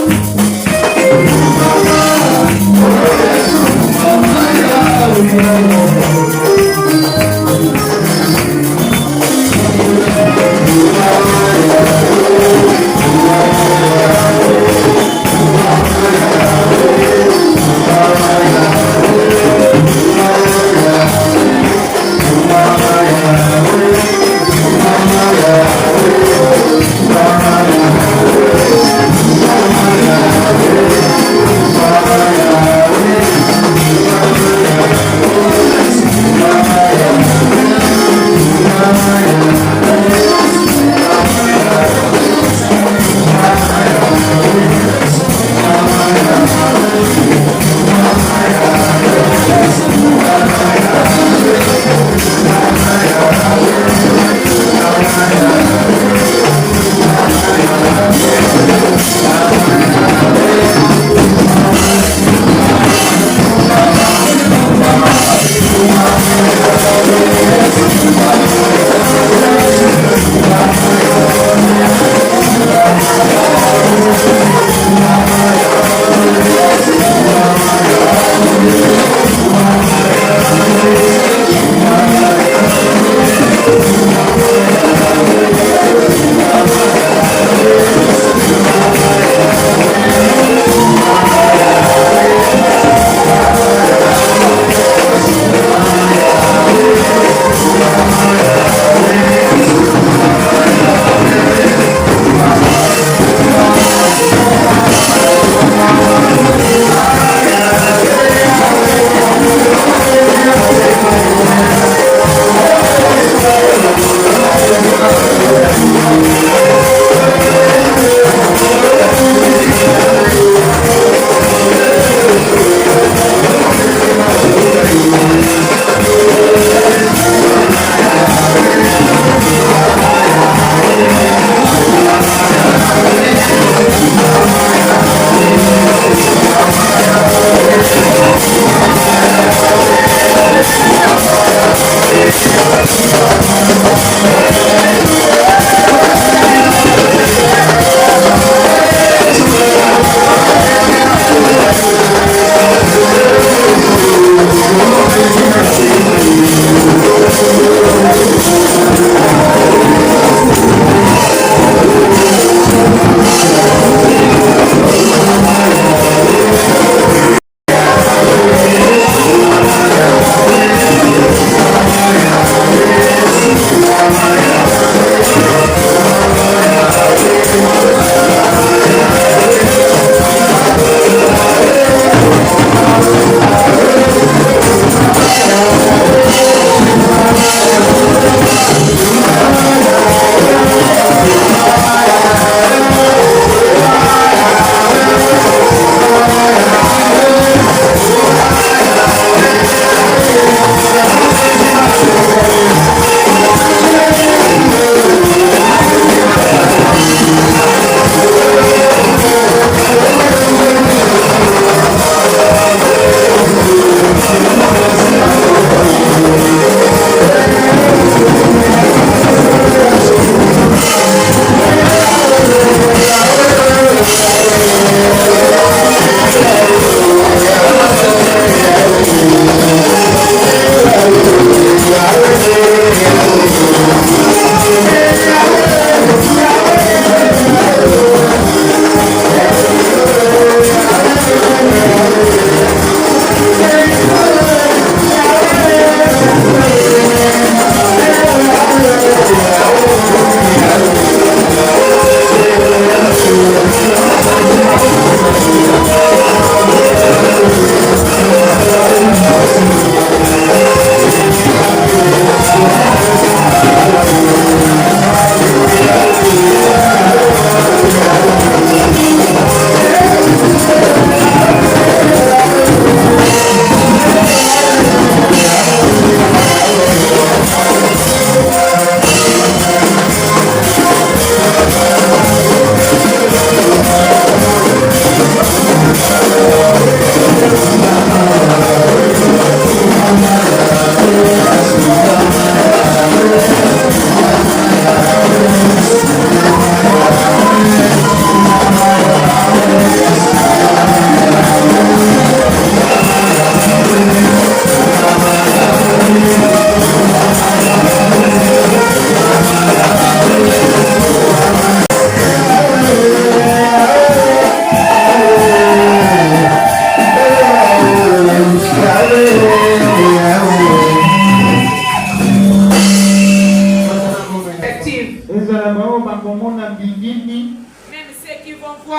Hallelujah.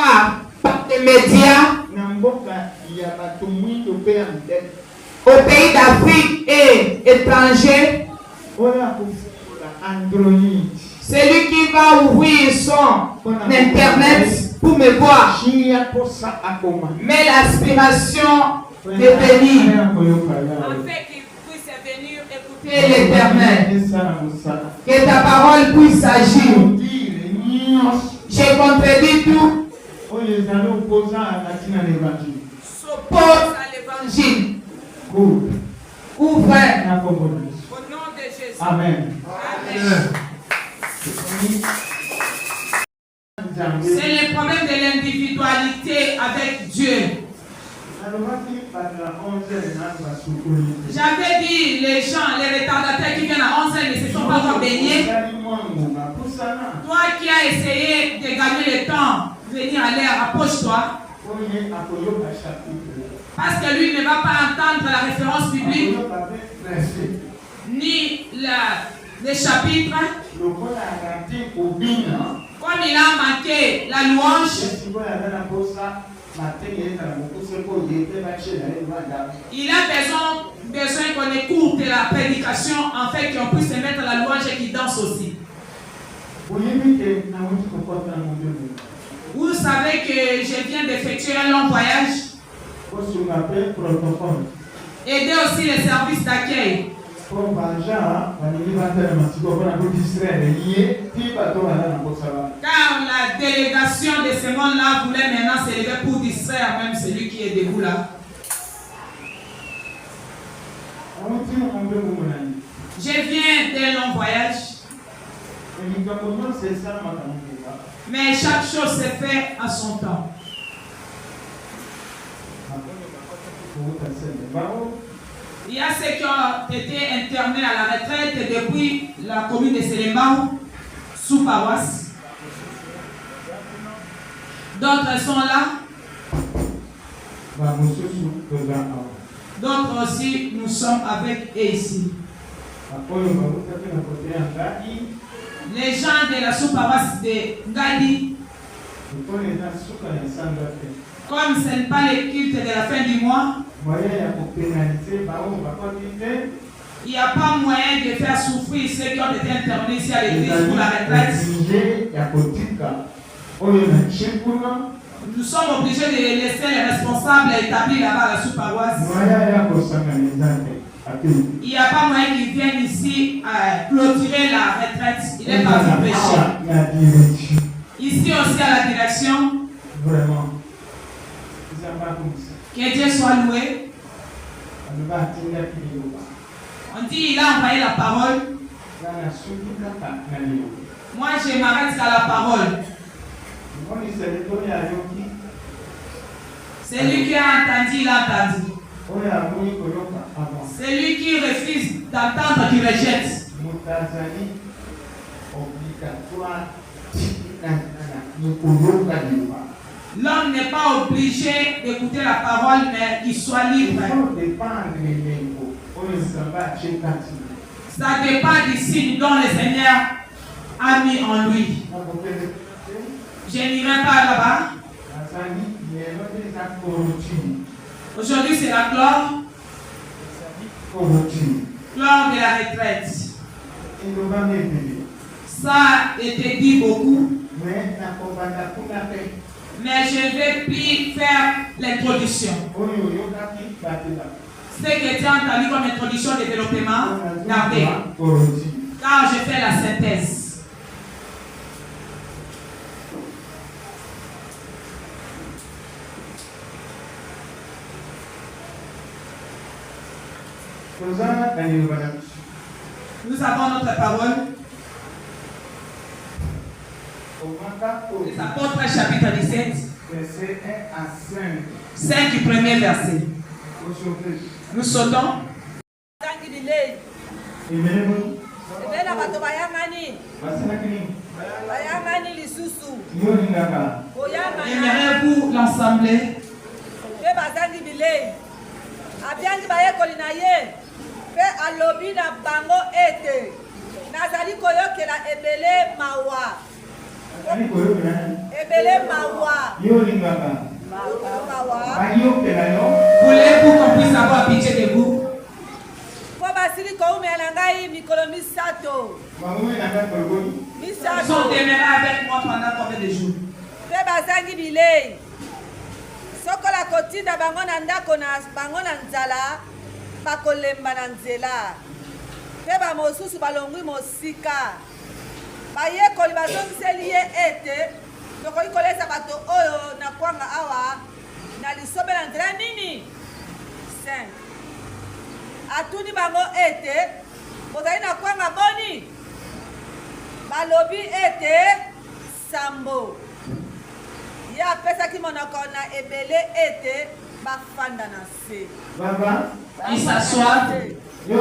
pas par les médias au pays d'Afrique et étrangers. Celui qui va ouvrir son internet pour me voir. Mais l'aspiration de venir. En fait qu'il puisse venir écouter l'Éternel. Que ta parole puisse agir. Je contredis tout. S'oppose à l'évangile. Ouvre. Au nom de Jésus. Amen. Amen. C'est le problème de l'individualité avec Dieu. J'avais dit, les gens, les retardataires qui viennent à 11h ne se sont pas encore baignés. Toi qui as essayé de gagner le temps, venir à l'air, approche-toi. Parce que lui ne va pas entendre la référence biblique, ni le chapitre. Comme il a manqué la louange, il a besoin qu'on écoute la prédication, en fait qu'on puisse se mettre la louange et qu'il danse aussi. Vous savez que je viens d'effectuer un long voyage. Aider aussi les services d'accueil. Car la délégation de ce monde-là voulait maintenant s'élever pour distraire même celui qui est debout là. Je viens d'un long voyage. Mais chaque chose se fait à son temps. Il y a ceux qui ont été internés à la retraite depuis la commune de Selembao, sous paroisse. D'autres sont là. D'autres aussi, nous sommes avec eux ici. Les gens de la sous-paroisse de Ngadi, comme ce n'est pas le culte de la fin du mois, il n'y a pas moyen de faire souffrir ceux qui ont été internés ici à l'église pour la retraite. Nous sommes obligés de laisser les responsables établis là-bas à la sous-paroisse. Il n'y a pas moyen qu'ils viennent ici clôturer la retraite. Il est parti prêcher. Ici aussi à la direction. Vraiment. Que Dieu soit loué. On dit il a envoyé la parole. Moi je m'arrête à la parole. Celui qui a entendu, il a entendu. Celui qui refuse d'entendre, qui rejette. L'homme n'est pas obligé d'écouter la parole, mais qu'il soit libre. Ça dépend du signe dont le Seigneur a mis en lui. Je n'irai pas là-bas. Aujourd'hui, c'est la gloire. Gloire de la retraite. Ça a été dit beaucoup. Mais je ne vais plus faire l'introduction. Ce que tu as entendu comme introduction de développement, gardez. Car je fais la synthèse. Nous avons notre parole. Les apôtres chapitre 17. Verset 1 à 5. 5 du premier verset. Nous sautons. Aimerez-vous l'Assemblée? Abiangi baye kolina ye pe alobi na bango ete nazali koyokela ebele mawa Ebele mawa. Voulez-vous qu'on puisse avoir pitié de vous? Ils sont demeurés avec moi pendant combien de jours? Sokola kotinda bango na ndako na bango na nzala bakolemba na nzela pe ba mosusu balongwi mosika bayekoli bazongiseli ye ete tokoki kolesa bato oyo na kwanga awa na lisobe na nzela nini 5 atuni bango ete bozali na kwanga boni balobi ete sambo ye apesaki monoko na ebele ete bafanda na se. Il s'assoit. Il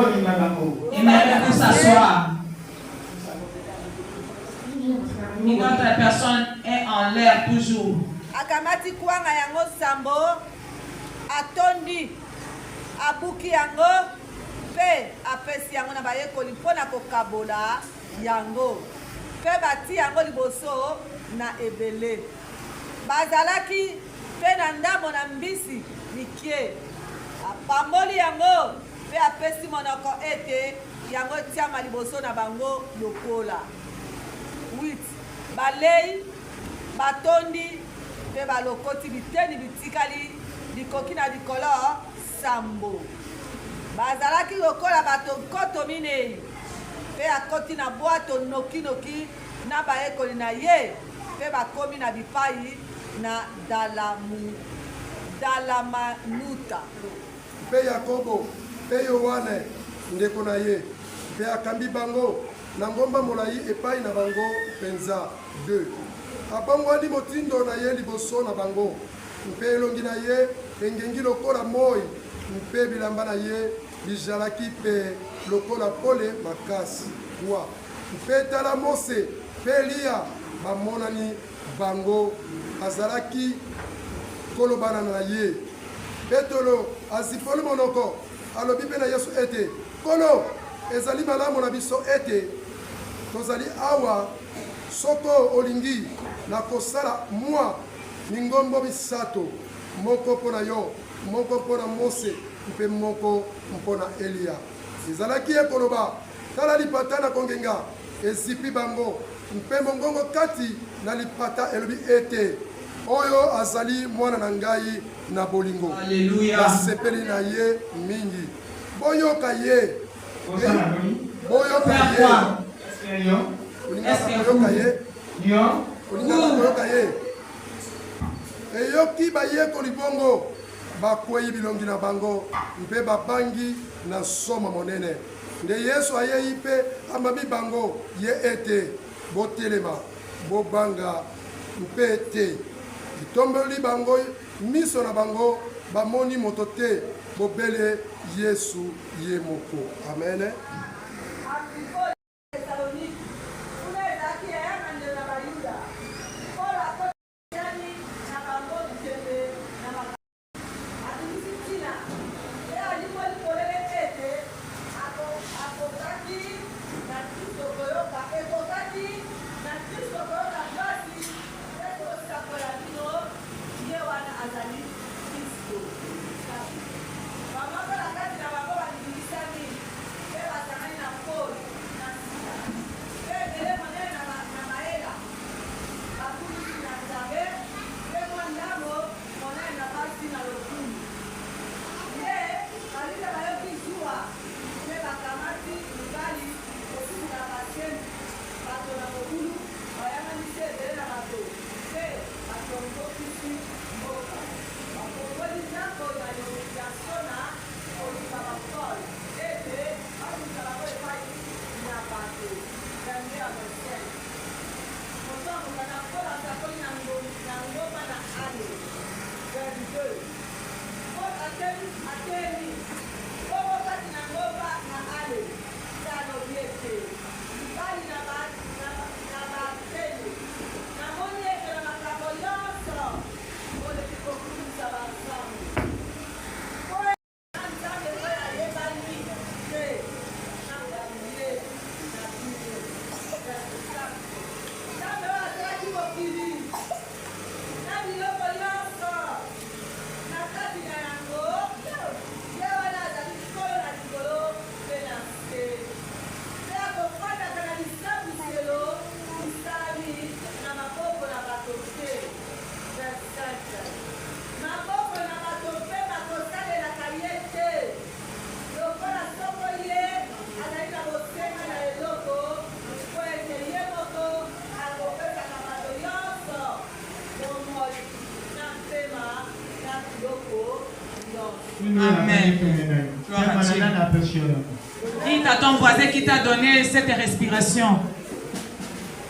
n'aime plus s'asseoir. Une autre personne est en l'air toujours. Akamati kwanga yango sambo atondi abuki yango pe apesi yango na bayekoli mpona kokabola yango pe bati yango liboso na ebele bazalaki pe na ndambo na mbisi mikie apamboli yango pe apesi monoko ete yango tiama liboso na bango lokola 8 balei batondi pe balokoti biteni bitikali likoki na likolo sambo bazalaki lokola bato nkoto minei pe akoti na bwato nokinoki na bayekoli na ye pe bakomi na bipai na dalamanuta pe Yakobo pe Yohane ndeko na ye pe akambi bango na ngomba molai epai na bango penza 2 abongwani motindo na ye liboso na bango mpe elongi na ye engengi lokola moi mpe bilamba na ye bizalaki mpe lokola pole makasi 3 mpe tala Mose mpe Eliya bamonani bango azalaki kolobana na ye Petolo azipoli monoko alobi mpe na Yesu ete kolo ezali malamu na biso ete tozali awa soko olingi na kosala mwa mingombo misato moko mpona yo moko mpona Mose mpe moko mpona Eliya ezalaki ye koloba tala lipata na kongenga ezipi bango mpe mongongo kati na lipata elobi ete oyo azali mwana na ngai na bolingo basepeli na ye mingi boyoka ye boyoka ye eyoki bayekoli bongo bakwei bilongi na bango mpe babangi na soma monene nde Yesu ayei mpe amami bango ye ete botelema bobanga mpe te itomboli bango miso na bango bamoni moto te bobele Yesu ye moko amen. Amen. Qui t'a ton voisin qui t'a donné cette respiration?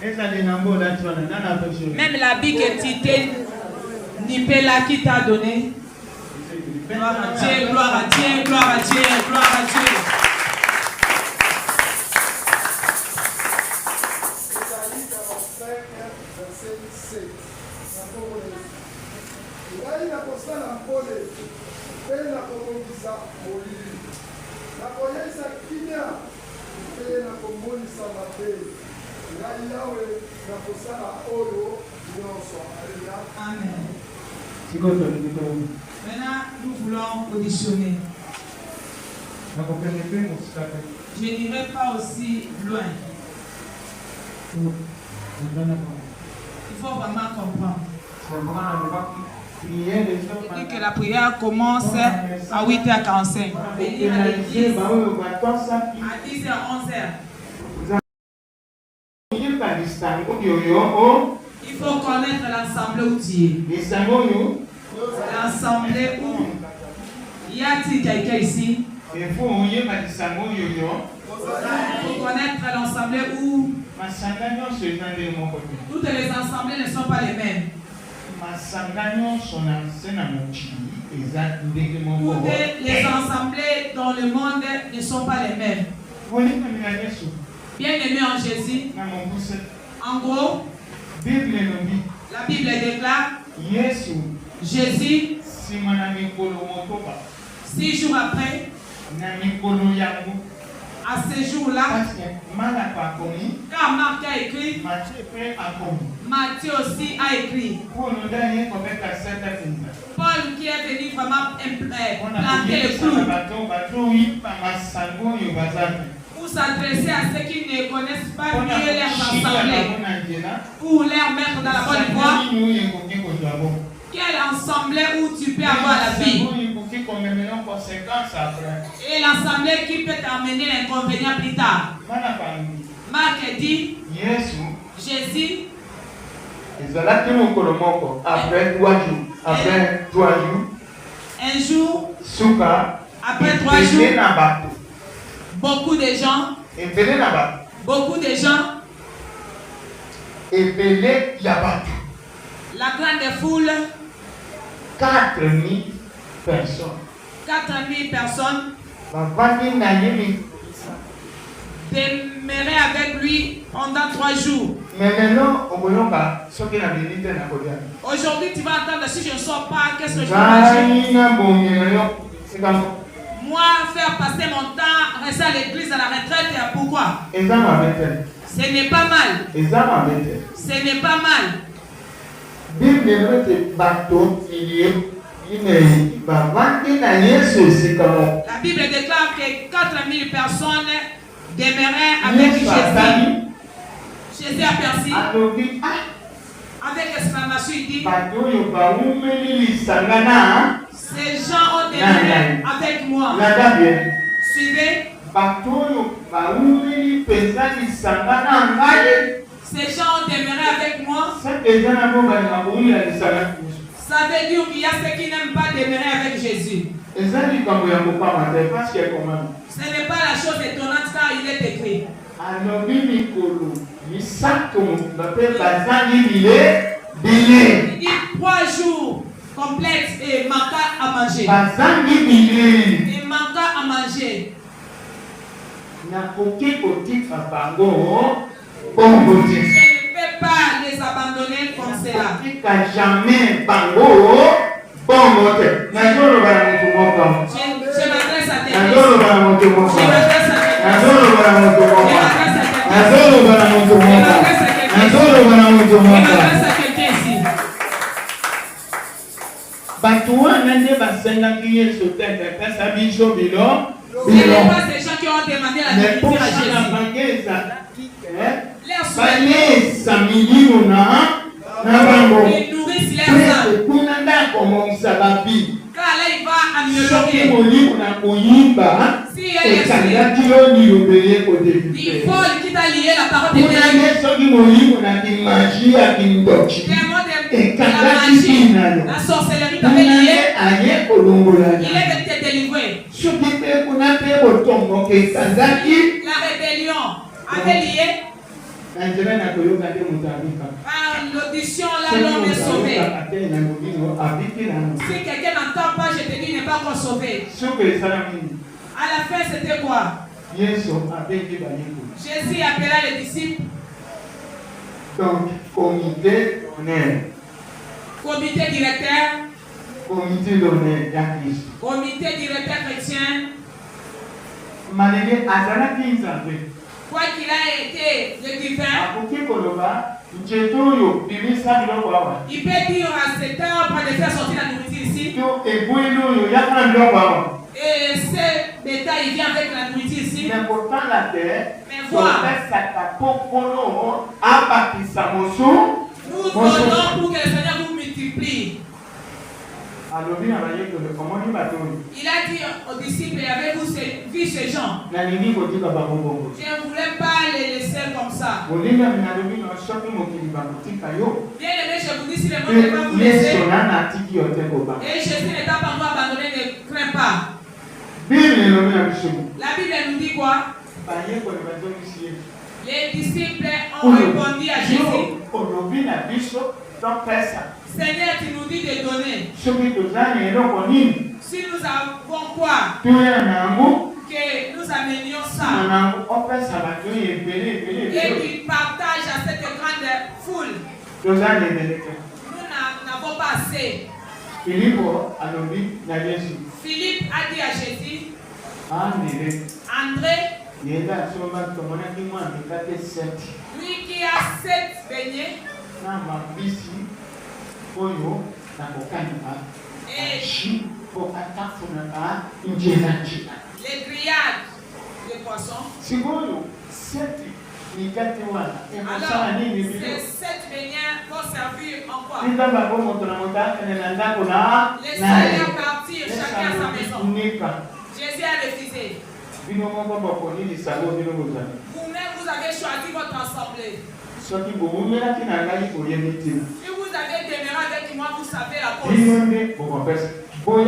Même la bille que tu t'es Nipela qui t'a donné. Gloire à Dieu, gloire à Dieu, gloire à Dieu, gloire à Dieu. Amen. Maintenant, nous voulons auditionner. Je n'irai pas aussi loin. Il faut vraiment comprendre. Il dit que la prière commence à 8h45. Venir à l'église à 10h, 11h. Il faut connaître l'assemblée où tu es. L'assemblée où y a-t-il quelqu'un ici? Il faut connaître l'assemblée où toutes les assemblées ne sont pas les mêmes. Toutes les assemblées dans le monde ne sont pas les mêmes. Bien-aimés en Jésus, en gros, la Bible déclare Jésus, 6 jours après, à ce jour-là, car Marc a écrit, Matthieu aussi a écrit. Paul qui est venu vraiment planter le clou pour s'adresser à ceux qui ne connaissent pas mieux leurs assemblées, pour leur mettre dans la bonne voie. Quelle assemblée où tu peux avoir la vie et l'assemblée qui peut t'amener l'inconvénient plus tard. Marc dit Jésus après 3 jours, un jour, après 3 jours, beaucoup de gens, la grande foule, 4000 personnes. 4000 personnes demeuraient avec lui pendant 3 jours. Aujourd'hui, tu vas entendre si je ne sors pas, qu'est-ce que je vais manger? Moi, faire passer mon temps, rester à l'église à la retraite, pourquoi? Ce n'est pas mal. Ce n'est pas mal. La Bible déclare que 4000 personnes demeuraient avec Jésus. Jésus aperçut avec exclamation, il dit ces gens ont demeuré avec moi. Suivez. Ces gens ont demeuré avec moi. Ça veut dire qu'il y a ceux qui n'aiment pas demeurer avec Jésus. Ce n'est pas la chose étonnante car il est écrit. Il dit 3 jours complètes et manqua à manger. Et manqua à manger. Je ne peux pas les abandonner comme cela. Je m'adresse à quelqu'un. ici. Ce n'est pas ces gens qui ont demandé la nourriture à Jésus. Ils nourrissent leurs âmes. Car là, il va améliorer. Si elle est il faut qu'il t'a lié la parole de Dieu. La sorcellerie t'avait lié. il est de te délivrer. La rébellion avait lié. Par l'audition, là, l'homme est sauvé. Si quelqu'un n'entend pas, je te dis, il n'est pas encore sauvé. À la fin, c'était quoi? Jésus appela les disciples. Donc, comité d'honneur. Comité directeur. Comité d'honneur d'Afrique. Comité directeur chrétien. Quoi qu'il a été le divin, il peut dire à cet arbre de faire sortir la nourriture ici. Et ce bétail, il vient avec la nourriture ici. Mais voir. Nous donnons pour que le Seigneur vous multiplie. Il a dit aux disciples, avez-vous vu ces gens? Je ne voulais pas les laisser comme ça. Bien aimé, je vous dis, si le monde ne va vous laisser, et Jésus n'est pas encore abandonné, ne crains pas. La Bible nous dit quoi? Les disciples ont répondu à Jésus. Seigneur, tu nous dis de donner. Si nous avons quoi? Que nous amenions ça. Et qu'ils partagent à cette grande foule. Nous n'avons pas assez. Philippe a dit à Jésus, André, lui qui a 7 beignets, et les grillades de poissons. Alors, ces 7 beignets vont servir en quoi? Laissez-les partir chacun à sa maison. Jésus a refusé. Vous-même, vous avez choisi votre assemblée. Si vous avez demeuré avec moi, vous savez la cause. Vous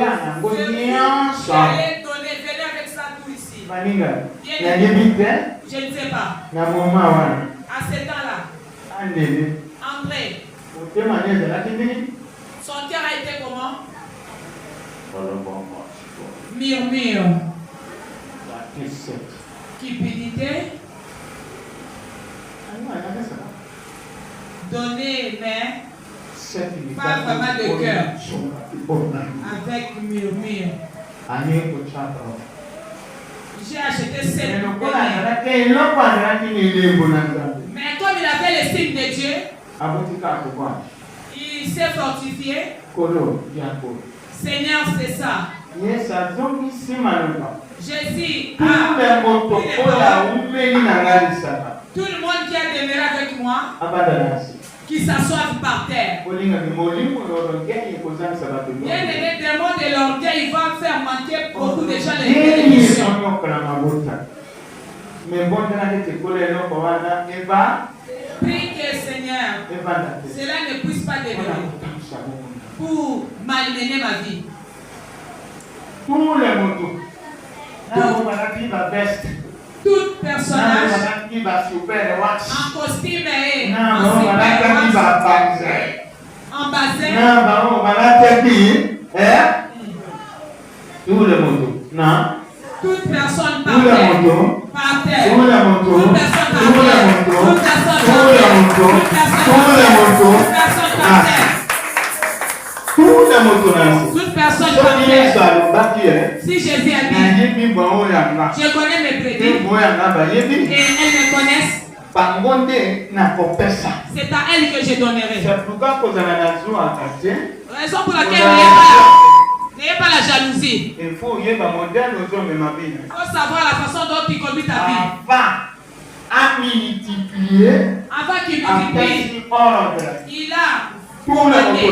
allez donner, venez avec ça tout ici. Je ne sais pas. À ce temps-là, André, son cœur a été comment? Murmure. Cupidité. Donner, mais pas vraiment de cœur. Avec murmure. J'ai acheté 7 beignets. Mais comme il avait le signe de Dieu, il s'est fortifié. Seigneur, c'est ça. Jésus a tout le monde qui a demeuré avec moi, qui s'assoit par terre. Bien aimé, des mots de l'orgueil, il va faire manquer beaucoup de gens les bénédictions. Prie que Seigneur, cela ne puisse pas demeurer pour malmener ma vie. Tout personnage en costume et en bassin. Tout le monde. Toute personne par terre. Toute personne par terre. Toute personne par terre. Si Jésus a dit, je connais mes prédits et elles me connaissent, c'est à elles que je donnerai. Raison pour laquelle n'ayez pas la jalousie. Il faut savoir la façon dont tu conduis ta vie. Avant qu'il multiplie, il a ordonné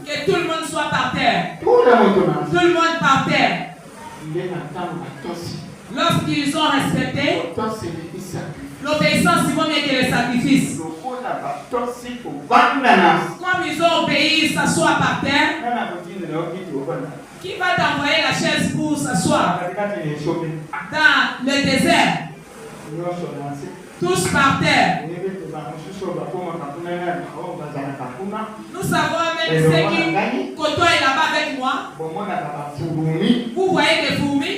que tout le monde soit par terre. Tout le monde par terre. Lorsqu'ils ont respecté, L'obéissance c'est mieux que le sacrifice. Comme ils ont obéi, s'asseoir par terre. Qui va t'envoyer la chaise pour s'asseoir dans le désert? Tous par terre. Nous savons même ceux qui côtoient là-bas avec moi. Vous voyez des fourmis.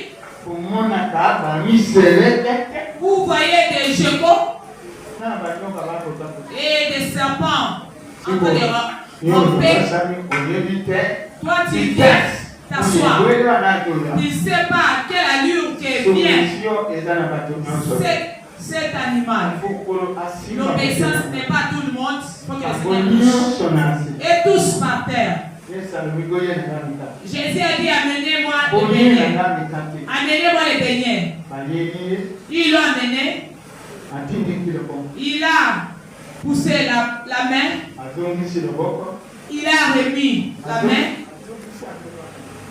Vous voyez des geckos et des serpents. En train de ramper. Toi tu viens t'asseoir. Tu ne sais pas quelle allure qui vient cet animal. L'obéissance n'est pas tout le monde. Il faut que le Seigneur touche. Et tous par terre. Jésus a dit amenez-moi les beignets. Amenez-moi les beignets. Ils l'ont amené. Il a poussé la main. Il a remis la main.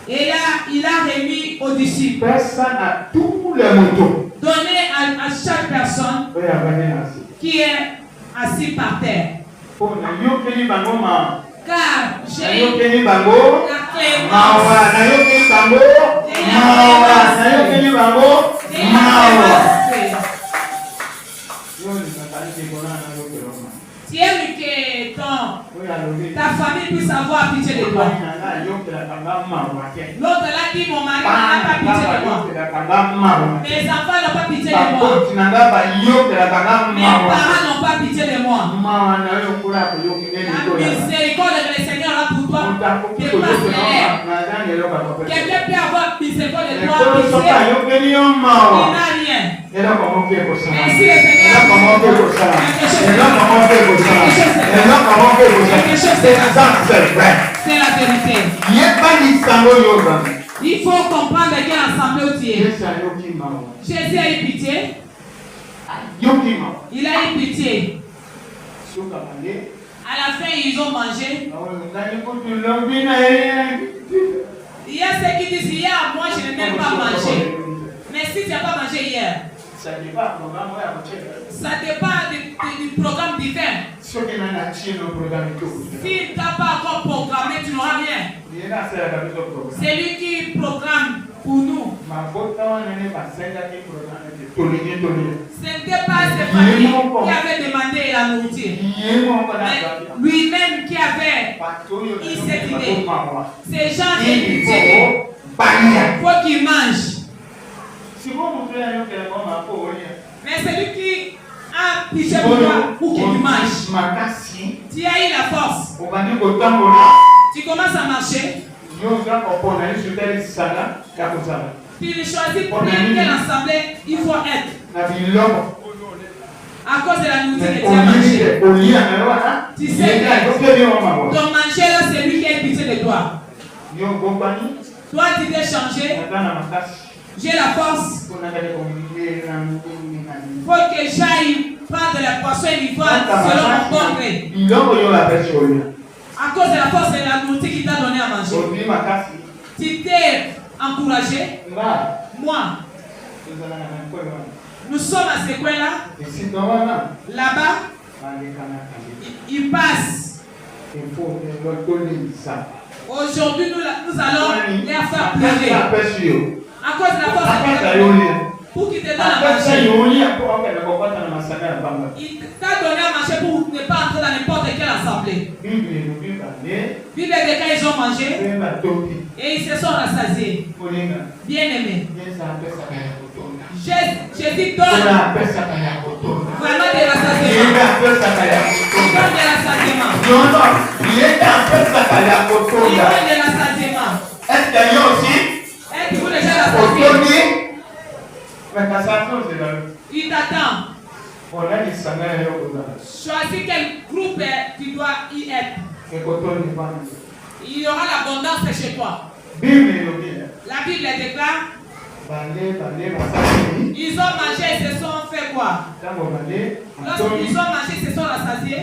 Et là, il a remis aux disciples. Donné à chaque personne qui est assis par terre. Car j'ai la tu aimes que ta famille puisse avoir pitié de toi. L'autre là dit mon mari n'a pas pitié de moi. Mes enfants n'ont pas pitié de moi. Mes parents n'ont pas pitié de moi. La miséricorde que le Seigneur a pour toi dépasse les lèvres. Quelqu'un peut avoir miséricorde de toi, pitié. Il n'a rien. Merci le Seigneur. C'est la vérité. Il faut comprendre quelle assemblée tu es. Jésus a eu pitié. Il a eu pitié. À la fin, ils ont mangé. Il y a ceux qui disent hier, moi je n'ai même pas mangé. Mais si tu n'as pas mangé hier, ça dépend du programme divin. Si tu n'as pas encore programmé, tu n'auras rien. C'est lui qui programme pour nous. Ce n'était pas ses familles qui avaient demandé la nourriture. Mais lui-même qui avait eu cette idée. Ces gens ont pitié. Il faut qu'ils mangent. Mais celui qui a pitié pour toi pour qu'il mange, tu as eu la force. Tu commences à marcher. Tu choisis pour quelle assemblée il faut être. À cause de la nourriture que tu as mangé. Tu sais que ton manger là, c'est lui qui a pitié de toi. Toi, tu t'es changé. J'ai la force. Il faut que j'aille prendre de la poisson et l'ivoire selon mon bon gré. À cause de la force de la nourriture qu'il t'a donné à manger. Tu t'es encouragé. Moi. Nous sommes à ce coin-là. Là-bas. Il passe. Aujourd'hui, nous allons les faire pleurer. À cause de la force pour qu'il te donne à manger. Il t'a donné à manger pour ne pas entrer dans n'importe quelle assemblée. Bible dit quand ils ont mangé et ils se sont rassasiés. Bien aimés. Jésus donne vraiment des rassasiements. Il donne des rassasiements. Il donne des rassasiements. Est-ce qu'il y a aussi? Êtes-vous déjà rassasié? Il t'attend. Choisis quel groupe tu dois y être. Il y aura l'abondance chez toi. La Bible déclare. Ils ont mangé et se sont fait quoi? Lorsqu'ils ont mangé et se sont rassasiés,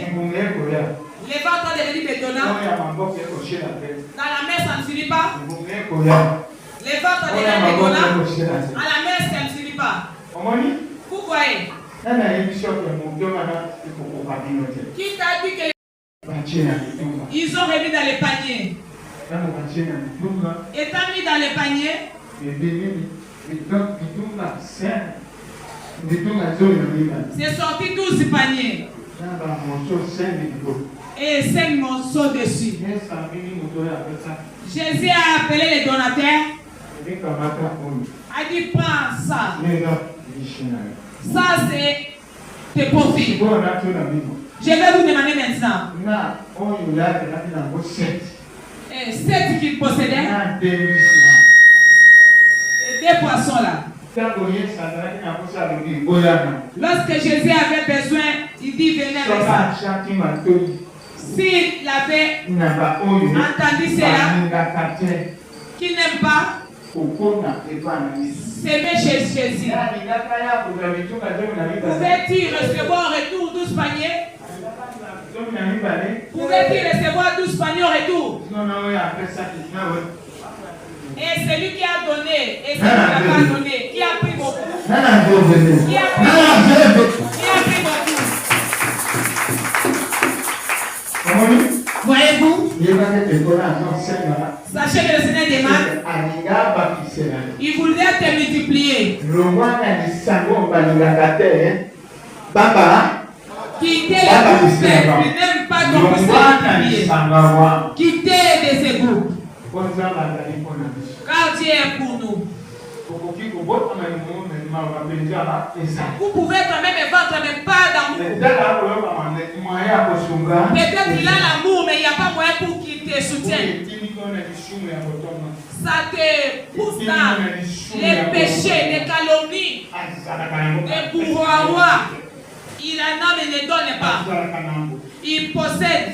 les ventres devenus bétonnants. Dans la mer, ça ne finit pas. Les ventres deviennent bétonnants. À la mer, ça ne finit pas. Vous voyez? Qui t'a dit que ils ont remis dans les paniers? Et t'as mis dans les paniers? C'est sorti 12 paniers. Et 5 morceaux dessus. Jésus a appelé les donateurs. A dit prends ça. Ça c'est tes profits. Je vais vous demander maintenant. 7 qu'ils possédaient. Et 2 poissons là. Lorsque Jésus avait besoin, il dit venez avec ça. S'il avait entendu cela, qu'il n'aime pas, c'est bien chez Jésus. Pouvait-il recevoir en retour 12 paniers? Pouvait-il recevoir 12 paniers en retour? Et celui qui a donné, et celui qui n'a pas donné, qui a pris beaucoup? Qui a pris beaucoup? Voyez-vous? Sachez que le Seigneur demande, il voudrait te multiplier. Quitter les groupes, il n'aime pas qu'on puisse multiplier. Quitter de ces groupes. Car Dieu est pour nous. Vous pouvez quand même vendre, mais pas d'amour. Peut-être qu'il a l'amour, mais il n'y a pas moyen pour qu'il te soutienne. Ça te pousse dans les péchés, les calomnies, les bourroirs. Il en a mais ne donne pas. Il possède.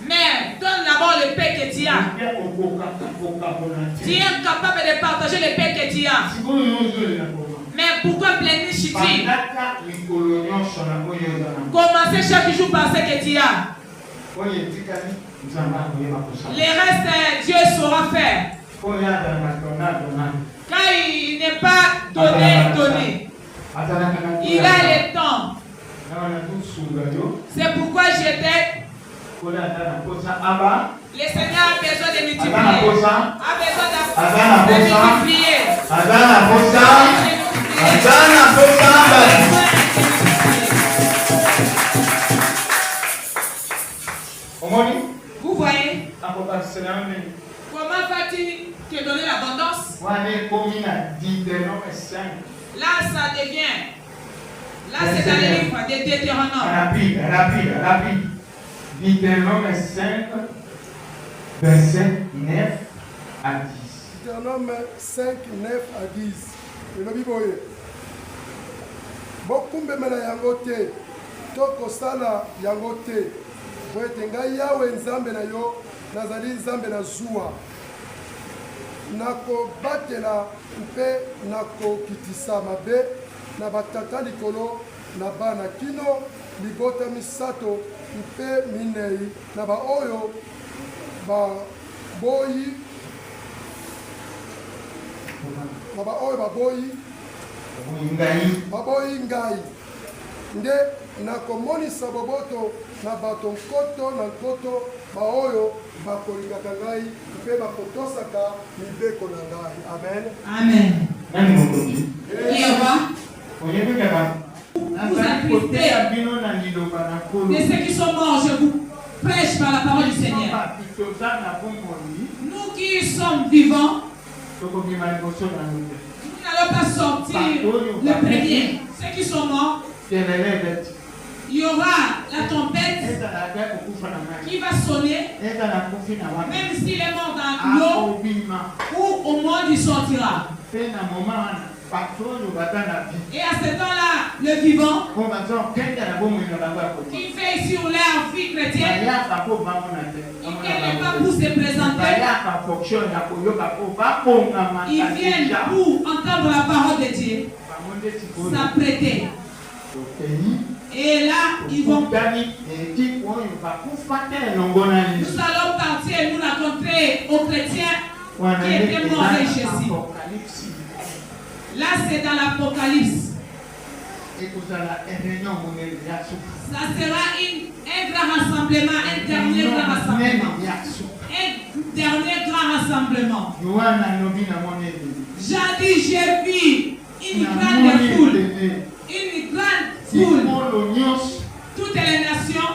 Mais donne d'abord le paix que tu as. Tu es incapable de partager le paix que tu as. Mais pourquoi plénir-tu? Commencez chaque jour par ce que tu as. Les restes, Dieu saura faire. Car il n'est pas donné. Il a le temps. C'est pourquoi j'étais. Le Seigneur a besoin de multiplier. A besoin de multiplier. Vous voyez? Comment vas-tu te donner l'abondance? Là, ça devient. Là, c'est dans les livres de Deutéronome. Rapide. Deutéronome 5, verset 9 à 10. Deutéronome 5, 9 à 10. Le Bible. Bokumbemela yango te, tokosala yango te. Boete ngai Yawe nzambe na yo, nazali nzambe na zuwa. Nakobatela mpe nakokitisa mabe na batata likolo na bana kino libota misato mpe minei na baoyo baboyi ngai nde nakomonisa boboto na bato nkoto na nkoto baoyo bakolingaka ngai mpe bakotosaka mibeko na ngai. Amen. Vous attristez de ceux qui sont morts, je vous prêche par la parole du Seigneur. Nous qui sommes vivants, nous n'allons pas sortir le premier. Ceux qui sont morts, il y aura la trompette qui va sonner, même s'il est mort dans l'eau, ou au monde il sortira. Et à ce temps-là, le vivant qui fait sur leur vie chrétienne, il n'est pas pour se présenter, ils viennent pour entendre la parole de Dieu, s'apprêter. Et là, ils vont. Nous allons partir et nous raconter aux chrétiens qui étaient morts chez Jésus. Là, c'est dans l'Apocalypse. Ça sera un grand rassemblement, un dernier grand rassemblement. Un dernier grand rassemblement. Jadis, j'ai vu une grande foule. Une grande foule. Toutes les nations.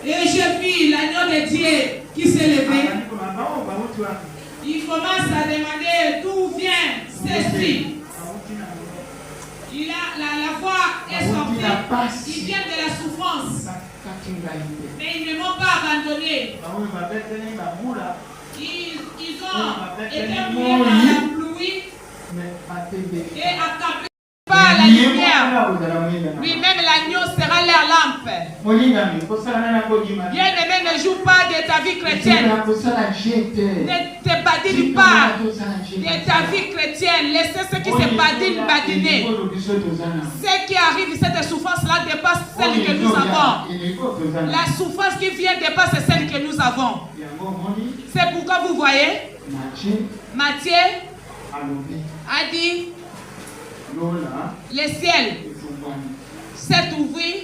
Et j'ai vu l'agneau de Dieu qui s'est levé. Il commence à demander d'où vient ceci. Il a la voix est sortie. Il vient de la souffrance. Mais ils ne m'ont pas abandonné. Ils ont été mouillés par la pluie et accablés par la lumière. Lui-même, l'agneau sera leur lampe. Bien-aimé, ne joue pas de ta vie chrétienne. Ne te badine pas de ta vie chrétienne. Laissez ceux qui se badinent badiner. Ce qui arrive, cette souffrance-là dépasse celle que nous avons. La souffrance qui vient dépasse celle que nous avons. C'est pourquoi vous voyez, Matthieu a dit, les ciels s'est ouvert.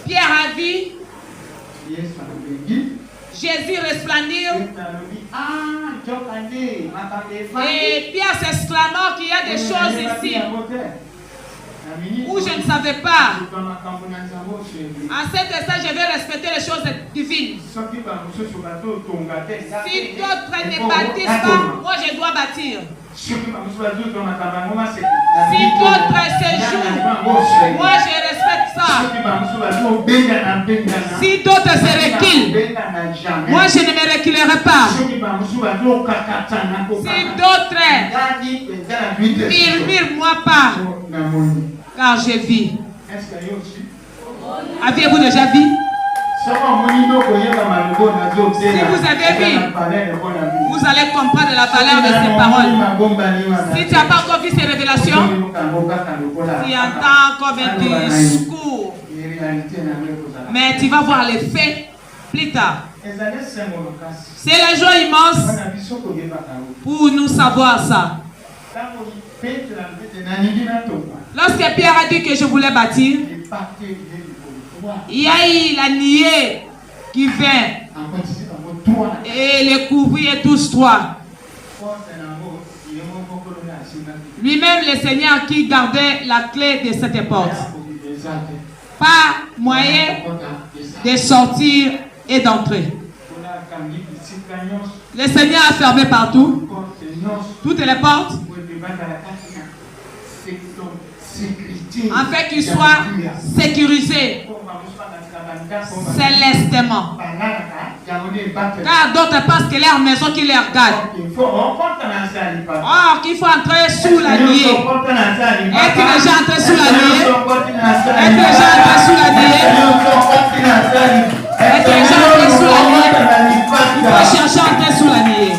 Pierre a vu Jésus resplendir. Et Pierre s'exclamant qu'il y a des choses ici où je ne savais pas. À cet instant, je vais respecter les choses divines. Si d'autres ne bâtissent pas, moi je dois bâtir. Si d'autres se jouent, moi je respecte ça. Si d'autres se reculent, moi je ne me reculerai pas. Si d'autres murmurent, moi pas. Car je vis. Aviez-vous déjà vu? Si vous avez vu, vous allez comprendre la valeur de ces paroles. Si tu n'as pas encore vu ces révélations, tu entends comme un discours. Mais tu vas voir les faits plus tard. C'est la joie immense pour nous savoir ça. Lorsque Pierre a dit que je voulais bâtir, il y a eu la nuée qui vint et les couvrir tous trois. Lui-même, le Seigneur qui gardait la clé de cette porte. Pas moyen de sortir et d'entrer. Le Seigneur a fermé partout, toutes les portes, afin qu'il soit sécurisé célestement. Car d'autres pensent que leur maison qui les regarde. Or qu'il faut entrer sous la nuée. Est-ce déjà entré sous la nuée? Est-ce déjà entré sous la nuée? Est-ce déjà entré sous la nuée? Il faut chercher à entrer sous la nuée.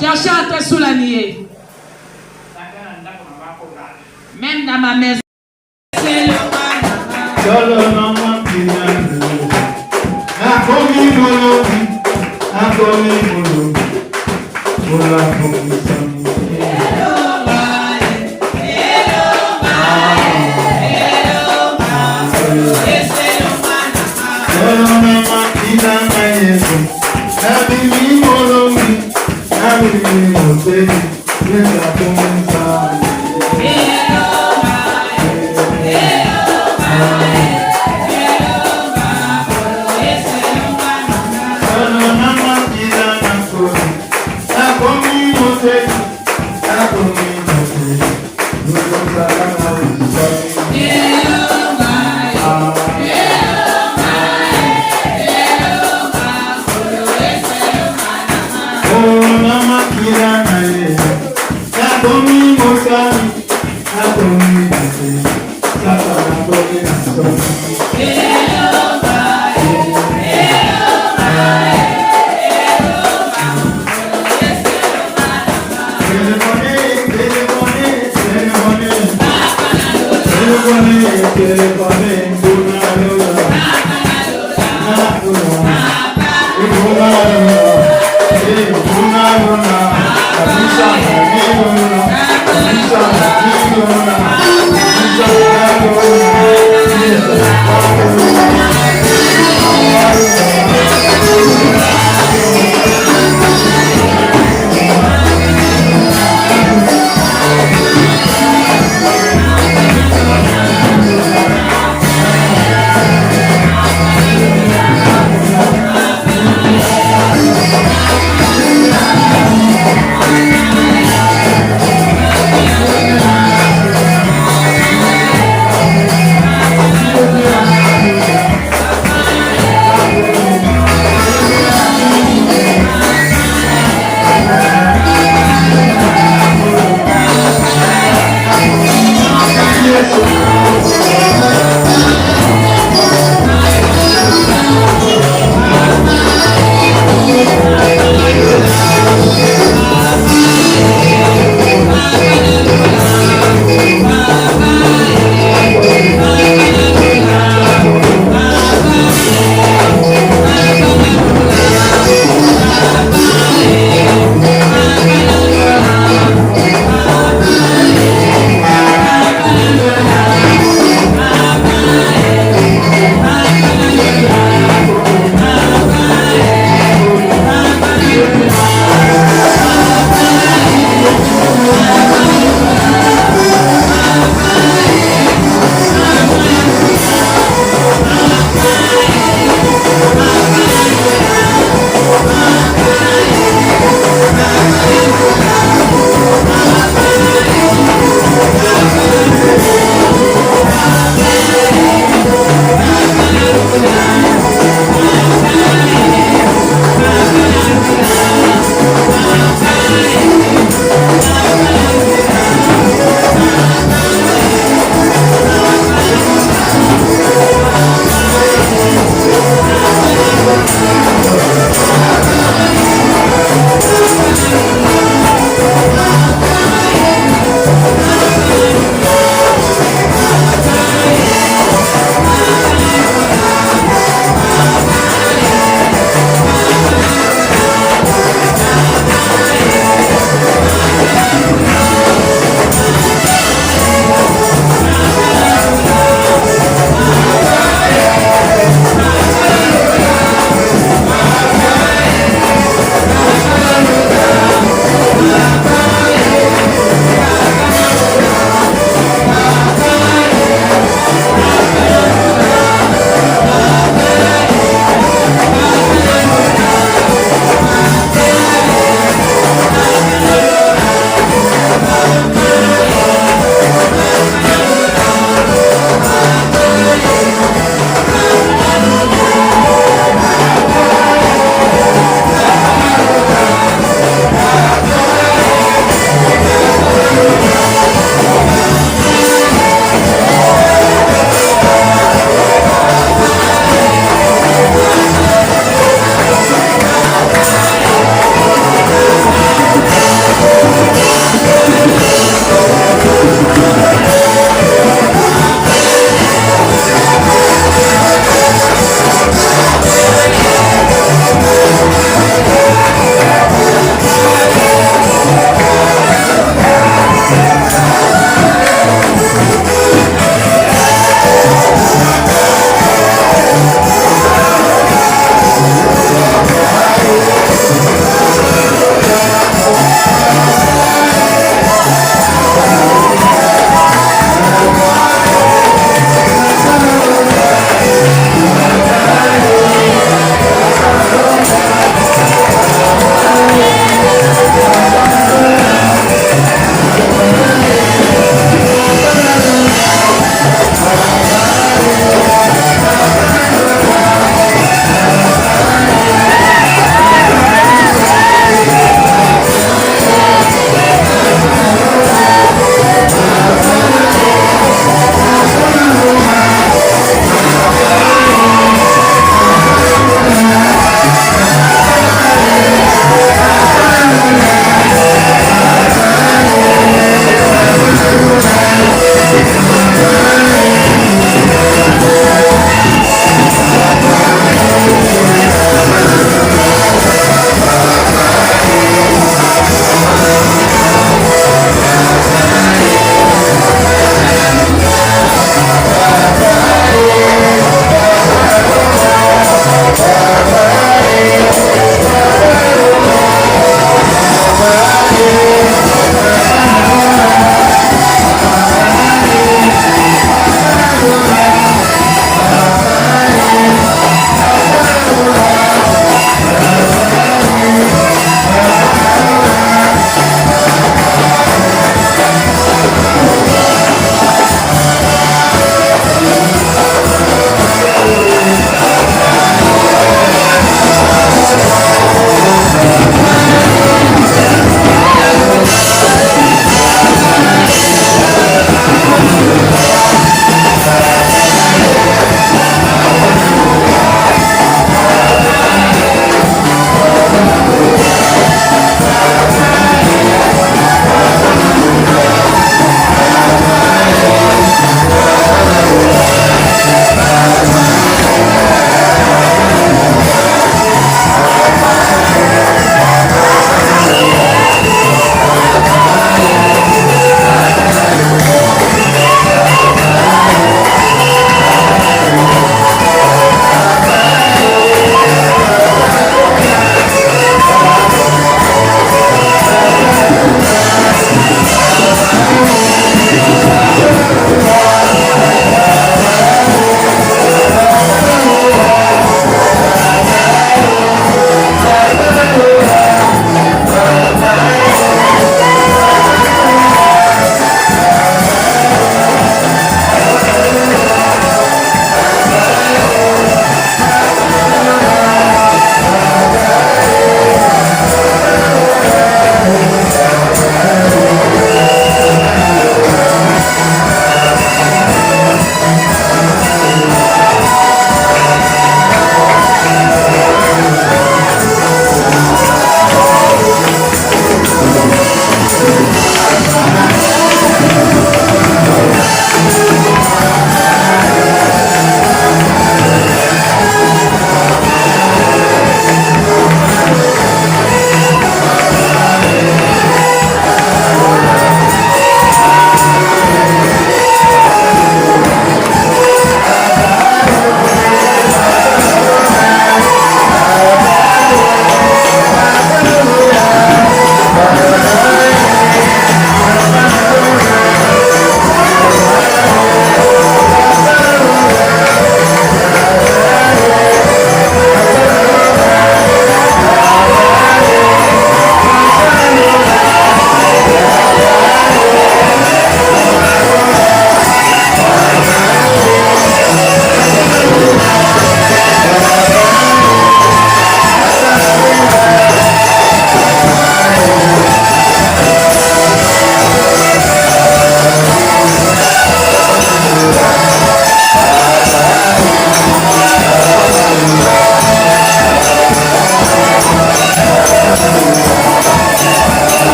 Chercher à entrer sous la nuée. Même dans ma maison. C'est le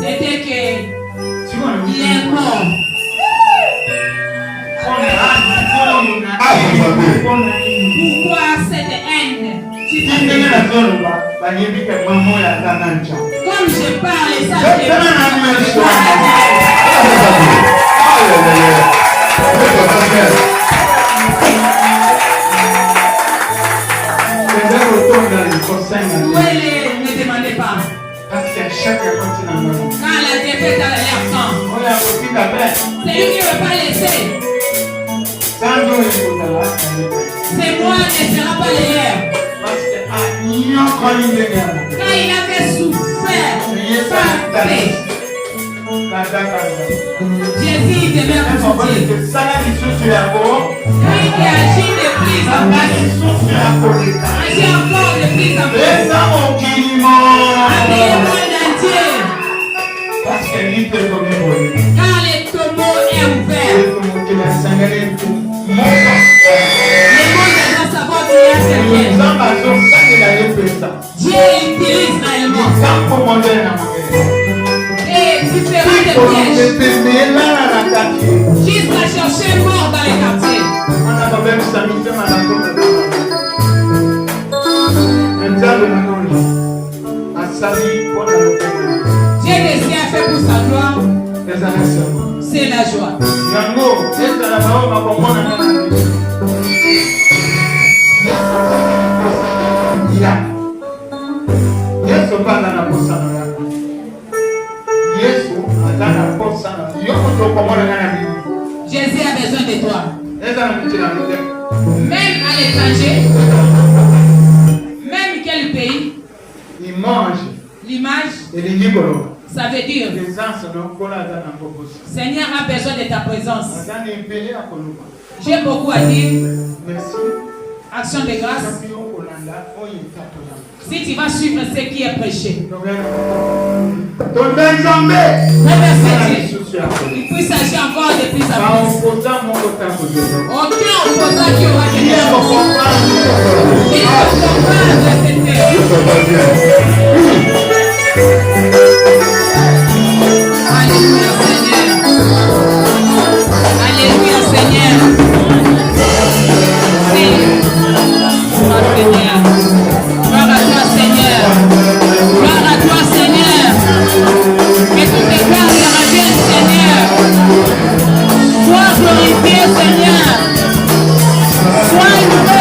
C'était que il est mort. Pourquoi cette haine? Comme je parle, ça ne demandez pas. Quand la défaite a l'air sans, c'est lui qui ne veut pas laisser. C'est moi ne sera pas l'air. Quand il avait souffert, Jésus demeure pour Dieu. Lui qui agit de plus en plus, agit encore de plus en plus. Appelez le monde entier. Car le tombeau est ouvert. Le monde doit savoir qu'il y a quelqu'un. Dieu utilise réellement. Et tu feras des pièges jusqu'à chercher mort dans les quartiers. Dieu désire faire pour sa gloire. C'est la joie. Jésus a besoin de toi. Même à l'étranger, même quel pays, il mange l'image, ça veut dire Seigneur a besoin de ta présence. J'ai beaucoup à dire. Action de grâce. Si tu vas suivre ce qui est prêché, il puisse agir encore de plus en plus. Aucun opposant qui aura été il faut comprendre cette Alléluia Seigneur. Alléluia Seigneur. Gloire à toi Seigneur. Gloire à toi Seigneur. Que toutes les gloires te reviennent Seigneur. Sois glorifié Seigneur. Sois loué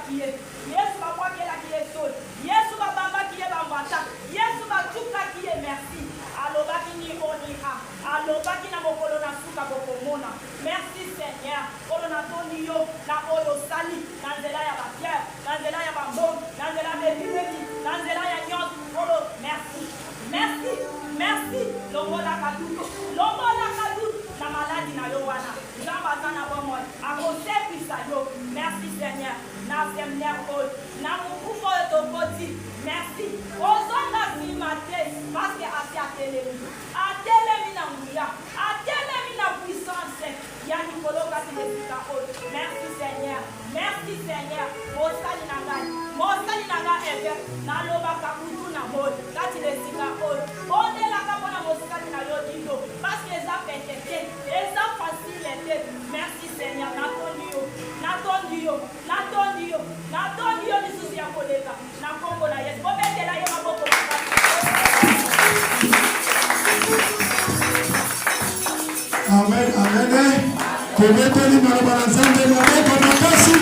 qui est. Yesu baba qui est là qui est sol. Yesu baba qui est bambata. Yesu batuka qui est merci. Aloba qui ni oniha. Aloba qui na mokolo na suka bokomona. Merci Seigneur. Kolo na tonio na oyo sali. Na nzela ya bapierre. Na nzela ya bambon. Na nzela ya bebibeli. Na nzela ya nyot. Kolo merci. Merci. Merci. Longola kaduto. Longola kaduto. Na maladi na yo wana. Nzambazana bomoi. Akosepisa yo. Merci Seigneur. Na semner oyo. Na mukumo tokoti. Merci. Ozonga simate. Parce que asi atelemi. Atelemi na mouya. Atelemi na puissance. Yani koloka tilesika oyo. Merci Seigneur. Merci Seigneur. Mosali na ngai. Mosali na ngai ebe. Na loba kakutu na moi. Kati lesika oyo. Ondela kapona mosali na yo dindo. Parce que ça petete. Et ça facilite. Merci Seigneur. Natondi yo. Natondi yo. Natondi yo. Natondi yo lisusi ya koleka. Na Kongo na Yesu. Bobetela yo maboko. Amen, amen. Kometeli marabara nzambe maboko makasi.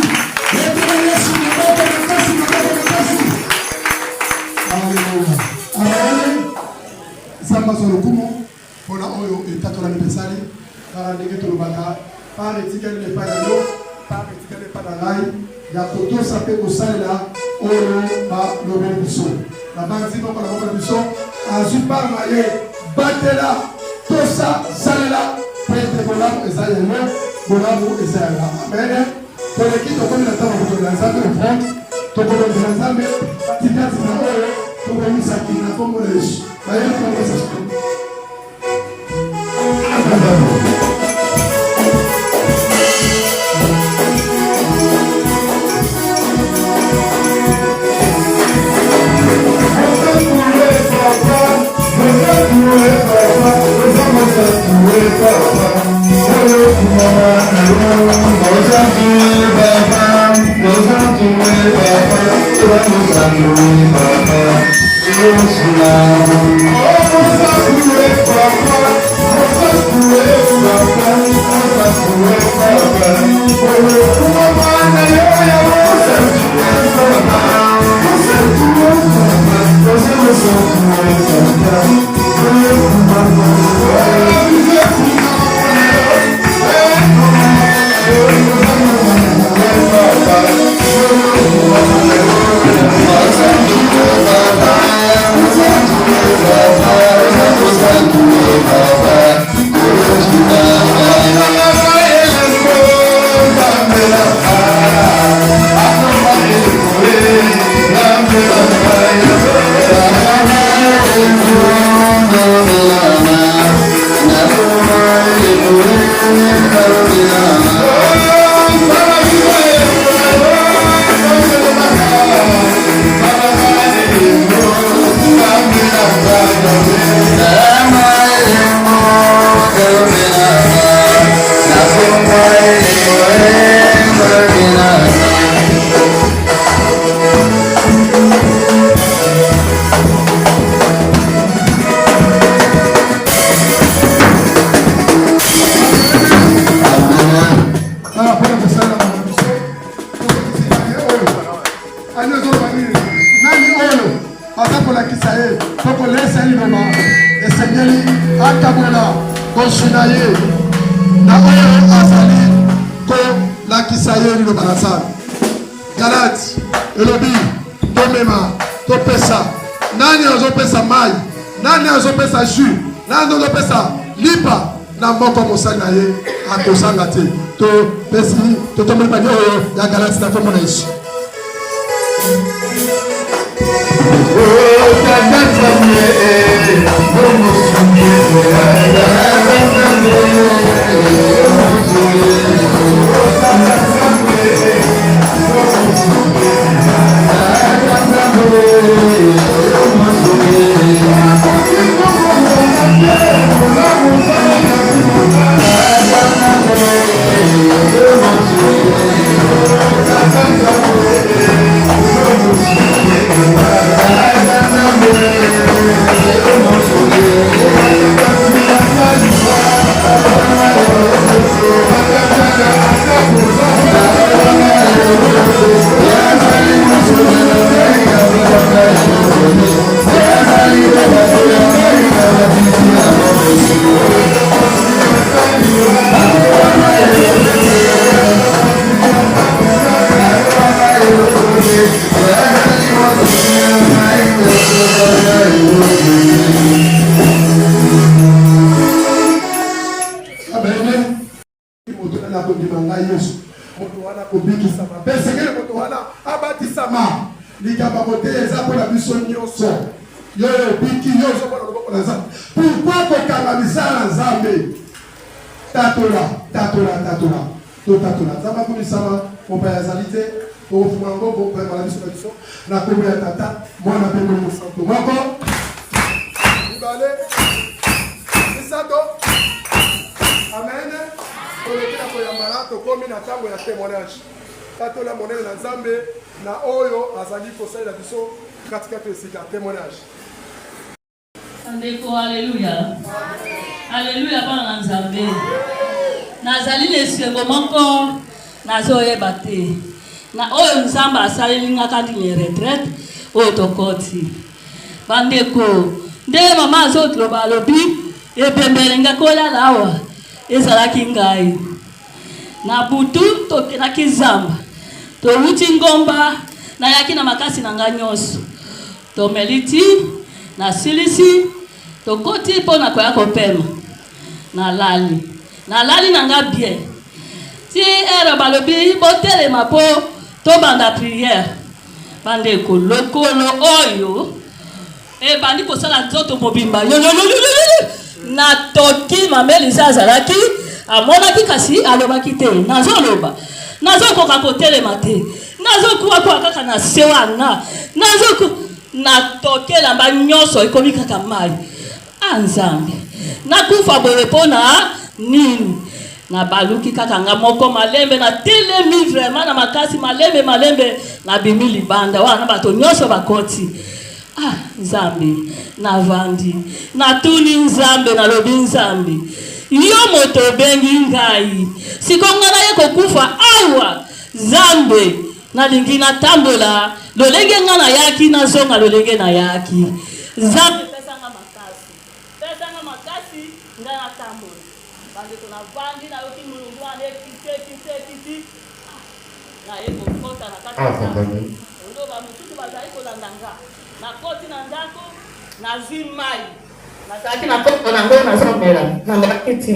Letela Yesu maboko makasi, maboko makasi. Haleluya. Amen. Zamba solokumo pona oyo etatola nipesali kala ndenge tolobaka par etikali lepa na yo par etikali lepa na ngai ya kotosa mpe kosalela oyo balobeli biso na banzi moko na moko na biso azwi par na ye batela tosa salela pete bolamu eza yelo bolamu eza yala amen toleki tokomi na ntango kotolela nzambe ofrande tokolobela nzambe tikati na oyo tokomisaki na kombo na yesu bayeli komesa Galati, elobi, tomema, topesa. Nani azopesa mai? Nani azopesa jus? Nani azopesa lipa? Na moko mosali na ye akosanga te. To pesi, to tomeli bani oyo ya galati na komona Yesu. Yeah. likamba côté eza pour la biso nyonso yo biki yo zo pour loboko na Nzambe pourquoi kokanga misala na Nzambe tatola Nzambe akumisama mopa ya zalite ofumango bo pa la biso na kombo ya tata mwana pe mo santo moko ibale isato amen olekela koyambala tokomi na ntango ya témoignage tatola monene na Nzambe na oyo azali kosalela biso katikati esika témoignage. Andeko, alléluia. Alléluia bana Nzambe. Nazali lesengo moko nazoyeba te. Na oyo Nzambe asalelinga kati ni retraite oyo tokoti. Bandeko, nde mama azotloba lobi ebembelenga kola lawa ezalaki ngai. Na butu tokenaki Zamba. Toluti ngomba na yaki na makasi na nga nyonso. Tomeliti na silisi tokoti pona koya kopema na lali na nga bien ti ero balobi botelema po to banda prière bandeko lokolo oyo e bandi kosala nzoto mobimba na toki mamelisa azalaki amonaki kasi alobaki te nazoloba nazokoka kotelema te nazokuwa kwa kaka na se wana na tokela mba nyonso ekomi kaka mai Nzambe nakufa boye pona nini na baluki kaka nga moko malembe na telemi vraiment na makasi malembe na bimi libanda wana bato nyonso bakoti Nzambe na vandi na tuni Nzambe na lobi Nzambe yo moto bengi ngai sikonga na ye kokufa awa Nzambe na lingi na tambola lolenge nga na yaki na zonga lolenge na yaki Nzambe pesanga makasi nga na tambola bande to na vandi na yoki mulungu ane kiti na eko kota na kati ndo ba mututu bazali kolanda nga na koti na ndako na zimai na saki na koko na ngo na somela na makiti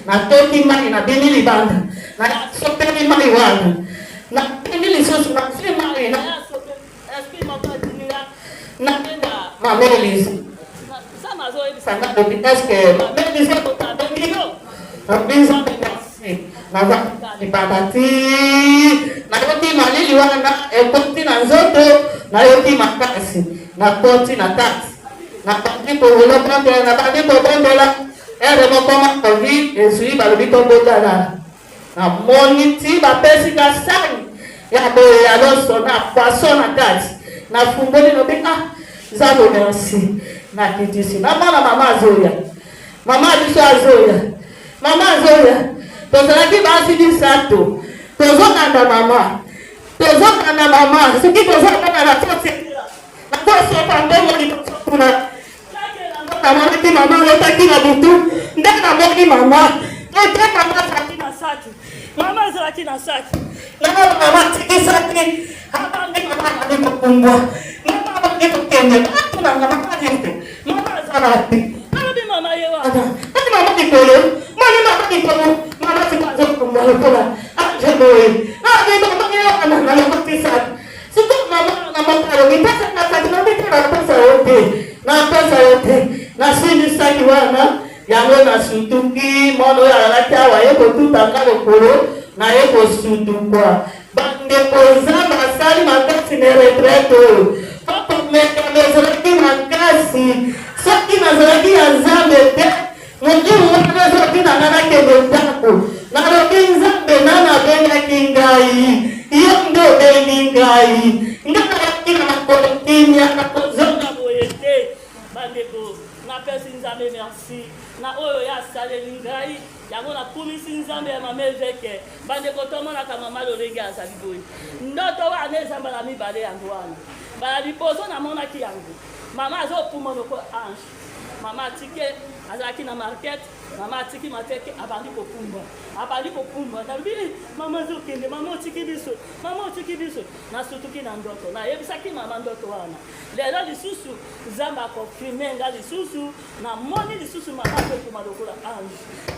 na toki mai na bini libanda na sopeli mai wana na bini lisusu na zimai na sope esprit mabadilia na nenda mamelis sama zo ibisanga dobi eske mamelis ko tabengio abinza merci na va ni babati na yoki malili wana ekoti na nzoto na yoki makasi na koti na taxi na bandi ko wolo prendre na bandi ko bondola ere mo koma covid ezui balobi ko botala na moniti ba pesi ka sani ya boye ya loso na poisson na tati na fungoli no bika zabo merci na kitisi na mama azoya mama azoya tozalaki basi di sato tozokanda mama soki tozokanda na toti na toso pandemo ni kuna namonaki mama alotaki na butu nde namoki mama ete mama azalaki na saki mama azalaki na saki nanga mama tikisaki abangi mama ali kokumbwa mama abangi kokende atunanga mama alite mama azalaki alobi mama ye wana ati mama likolo mama tikazokumbwa lokola ajeboye abindobangi wana nalokoti saki siko mama namakalobi pesa nasaki nabitela pesa yote na sini saki wana yango na sutuki mono ya lata wa yeko tutanga lokolo na yeko sutukwa bande kozamba sali makasi ne retreto papa meka mezalaki makasi saki nazalaki ya Nzambe te mungu wana nazalaki na ngana kende ndako na lobi Nzambe nana bengaki ngai iyo ndo bengi ngai ngana yaki na makolekimia kakozonga boyete bandeko na pesi Nzambe merci na oyo ya saleli ngai yango na kumisi Nzambe ya mameveke bandeko tomonaka mama lolenge azali boye ndoto wana ezamba na mibale yango wana bala liboso namonaki yango mama azopuma loko ange mama atike azalaki na market mama atiki mateke abandi kokumba nalobi mama azokende mama otiki biso nasutuki na ndoto nayebisaki mama ndoto wana lelo lisusu Nzambe akonfirme nga lisusu namoni lisusu mama azokuma lokola ange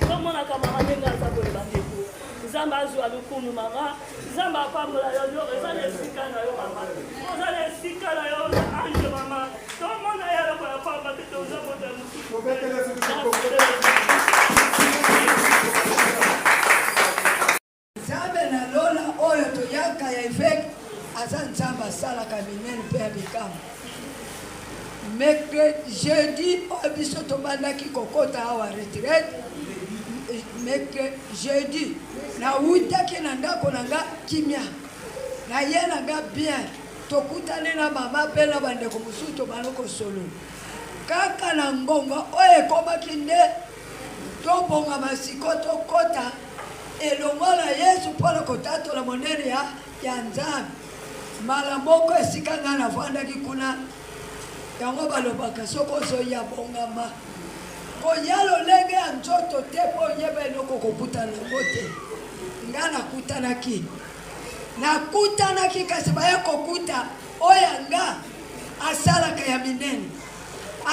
tomonaka mama ndenge aza boye bandeko Nzambe azwa lukumu mama Nzambe apambola yo eza na esika na yo mama oza na esika na yo ange mama tomona yala kwa papa tetoza bote musuku nzambe na lola oyo toyaka ya efek aza nzambe asalaka minene mpe ya bikambo jeudi oyo biso tobandaki kokota awa retraite jeudi nawutaki na ndako na nga kimia naye na nga bien tokutani na mama mpe na bandeko mosusu tobanda kosolola kaka na ngonga oyo ekomaki nde tobonga masiko tokota elongo na yesu mpona kotatola monene ya nzambe mbala moko esika ngai navandaki kuna yango balobaka soki ozoya bongama koya lolenge ya nzoto te mpo oyeba eloko kokutana yango te ngai nakutanaki kasi baye kokuta oyo nga asalaka ya minene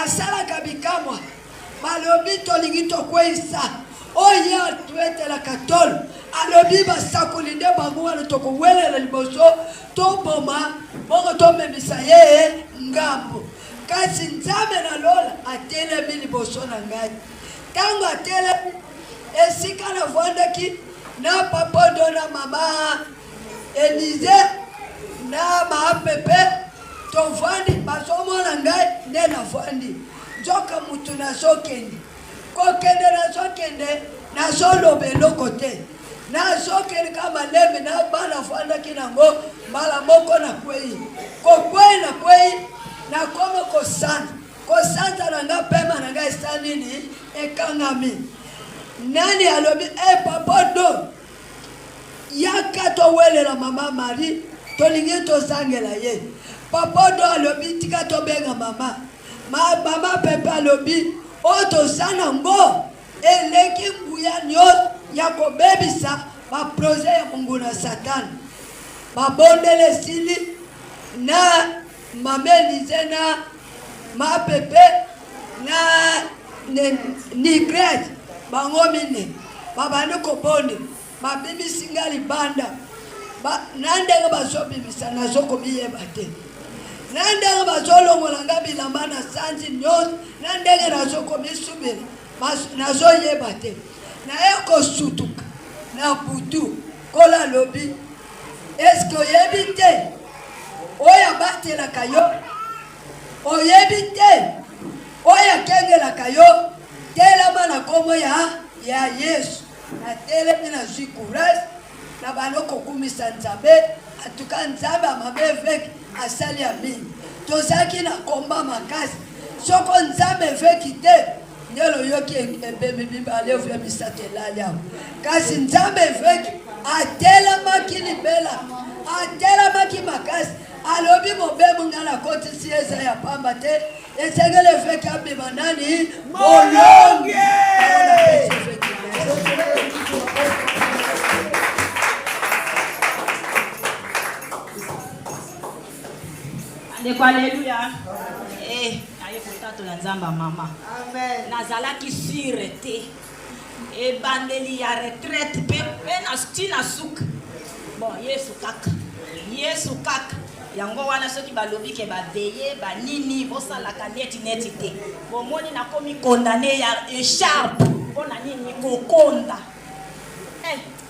asalaka bikamwa balobi tolingi tokweyisa oyo atwetelaka tolo alobi basakoli nde bango wana tokowelela liboso toboma bongo tomemisa ye ngambo kasi nzambe na lola atelemi liboso na ngai ntango atelemi esika navandaki na papodo na mama Elize na maapepe tovandi bazomona ngai nde navandi nzoka mutu nazokende kokende nazokende nazoloba eloko te nazokende ka malembe na bana vandaki nango mbala moko nakwei nakwei nakoma kosanza na nga pema na nga esa nini ekangami nani alobi papodo yaka towelela mama Marie tolingi tozangela ye papodo alobi tika tobenga mama pepe alobi oyo toza nango eleki nguya nyonso ya kobebisa baproje ya mungu na satani babondele esili na mama Elize na mapepe na Nigret bango mine babandi kobonde babimisi nga libanda na ndenge bazobimisa nazokobiyeba te na ndenge bazolongola nga bilamba na sanzi nyonso na ndenge nazokomisubila nazoyeba te naye kosutuka na butu kola lobi eske oyebi te oyo abatelaka yo oyebi te oyo akengelaka yo telema na kombo ya Yesu natelemi nazwi courage na bano kokumisa nzambe atuka nzambe amabe eveki asali ya mingi tozalaki na komba makasi soko nzambe eveki te ndelo yoki ebemi bibale ovya misato elali awo kasi nzambe eveki atelemaki libela atelemaki makasi alobi mobemu nga na kotisi eza ya pamba te esengeli eveki abima nani molonge ndeko aleluya aye kotatola nzambe mama nazalaki sire te ebandeli ya retraite mpe ntina suka bon yesu kaka yango wana soki balobi ke baveye banini bosalaka neti te bomoni nakomi kondane ya echarpe mpona nini kokonda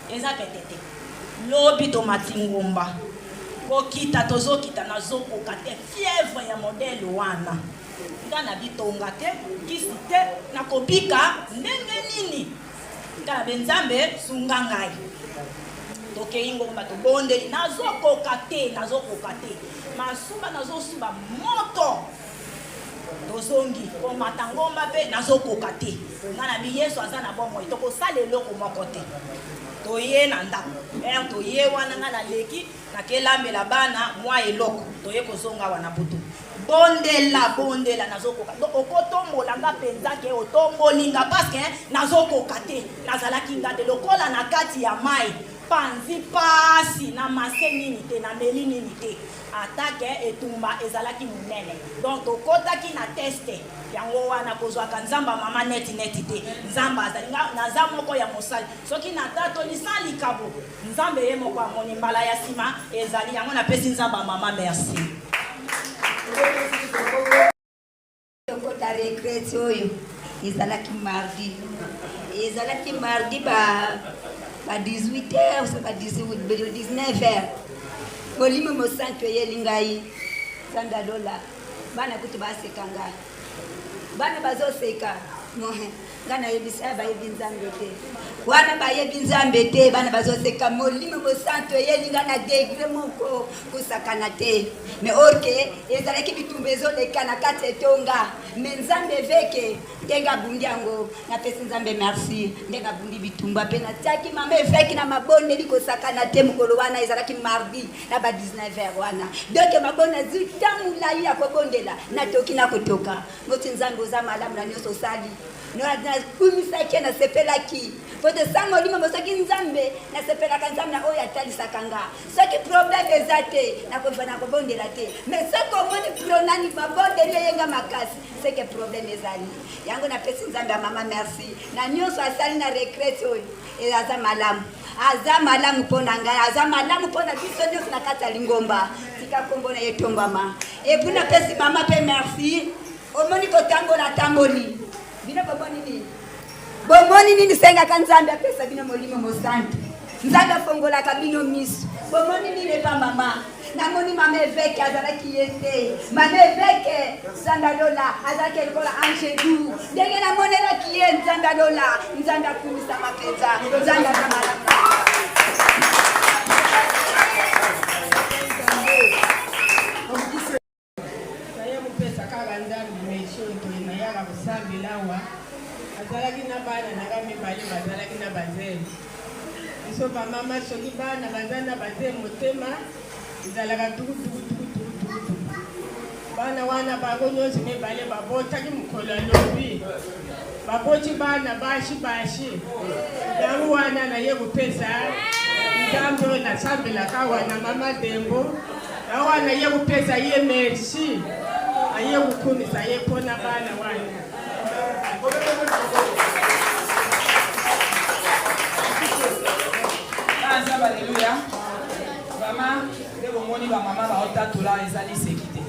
eza pete te lobi tomati ngomba kokita tozokita nazokoka te fièvre ya modele wana nga na bitonga te kisi te nakobika ndenge nini nga na benzambe sunga ngai tokei ngomba tobondeli nazokoka te masuba nazosuba moto tozongi komata ngomba mpe nazokoka te nga na biyesu aza na bomoi tokosala eloko moko te toye na ndako toye wana nga naleki nakelambela bana mwa eloko toye kozonga wana butu bondela nazokoka okotombola nga mpenza ke otomboli nga paske nazokoka te nazalaki nga te lokola na kati ya mai panzi pasi na mase nini te na meli nini te atake etumba ezalaki munene donc tokotaki na teste yango wana kozwaka nzamba mama neti te nzamba azali naza moko ya mosali soki natatoli sans likabo nzambe ye moko amoni mbala ya nsima ezali yango napesi nzamba mama merci Tokota regrets oyo ezalaki mardi. Ezalaki mardi ba 18h ou ba 19h. Molimo mosanto yelingai sanda dola. Bana kutu baseka ngai. Bana bazoseka. Ngana yebisa ba yebinzambe te. Wana ba yebinzambe te bana bazoseka molimo mosanto yelinga na degré moko kusakana te. Mais orke ezalaki bitumbezo lekana kati etonga. Menzambe veke ndenga bundi yango na pesi nzambe merci ndenga bundi bitumba pe na tiaki mama eveki na mabonde likosakana te mukolo wana ezalaki mardi na ba 19h wana donc mabona zitamu la ya kobondela na toki na kotoka moti nzambe oza malamu na nyoso sali no na kumisa ke na sepelaki foto sango limo mosoki nzambe na sepelaka nzambe na oya talisaka nga soki problème ezate na kofana kobondela te mais soko moni pronani mabondeli yenga makasi c'est que problème ezali yango na pesi nzambe ya mama merci na nyonso asali na regret oyo aza malamu mpona ngai aza malamu mpona biso nyonso na kati ya lingomba tika kombo na ye tombama epuis na pesi mama mpe merci omoni kotambola tamboli bino bomoni nini sengaka nzambe apesa bino molimo mosantu nzambe afongolaka bino miso bomoni nini epa mama namoni mama eveke azalaki ye te mama eveke nzandalola azalaki lokola angelu ndenge namonelaki ye nzandalola nzambe akumisa mapenza nzambe aza malamu azalaki na bana nanga mibale bazalaki na bazeli biso bamama soki bana baza na bazeli motema ezalaka tukutukutukutukutuku bana wana bango nyonso mibale babotaki mokolo alobi baboti bana bashi yango wana naye kopesa nzambe oyo nasambelaka wana mama dembo yango wana naye kopesa ye merci aye kokumisa ye mpona bana wana. Alléluia. Vraiment, de bomoni ba mama ba otatola ezali sekite.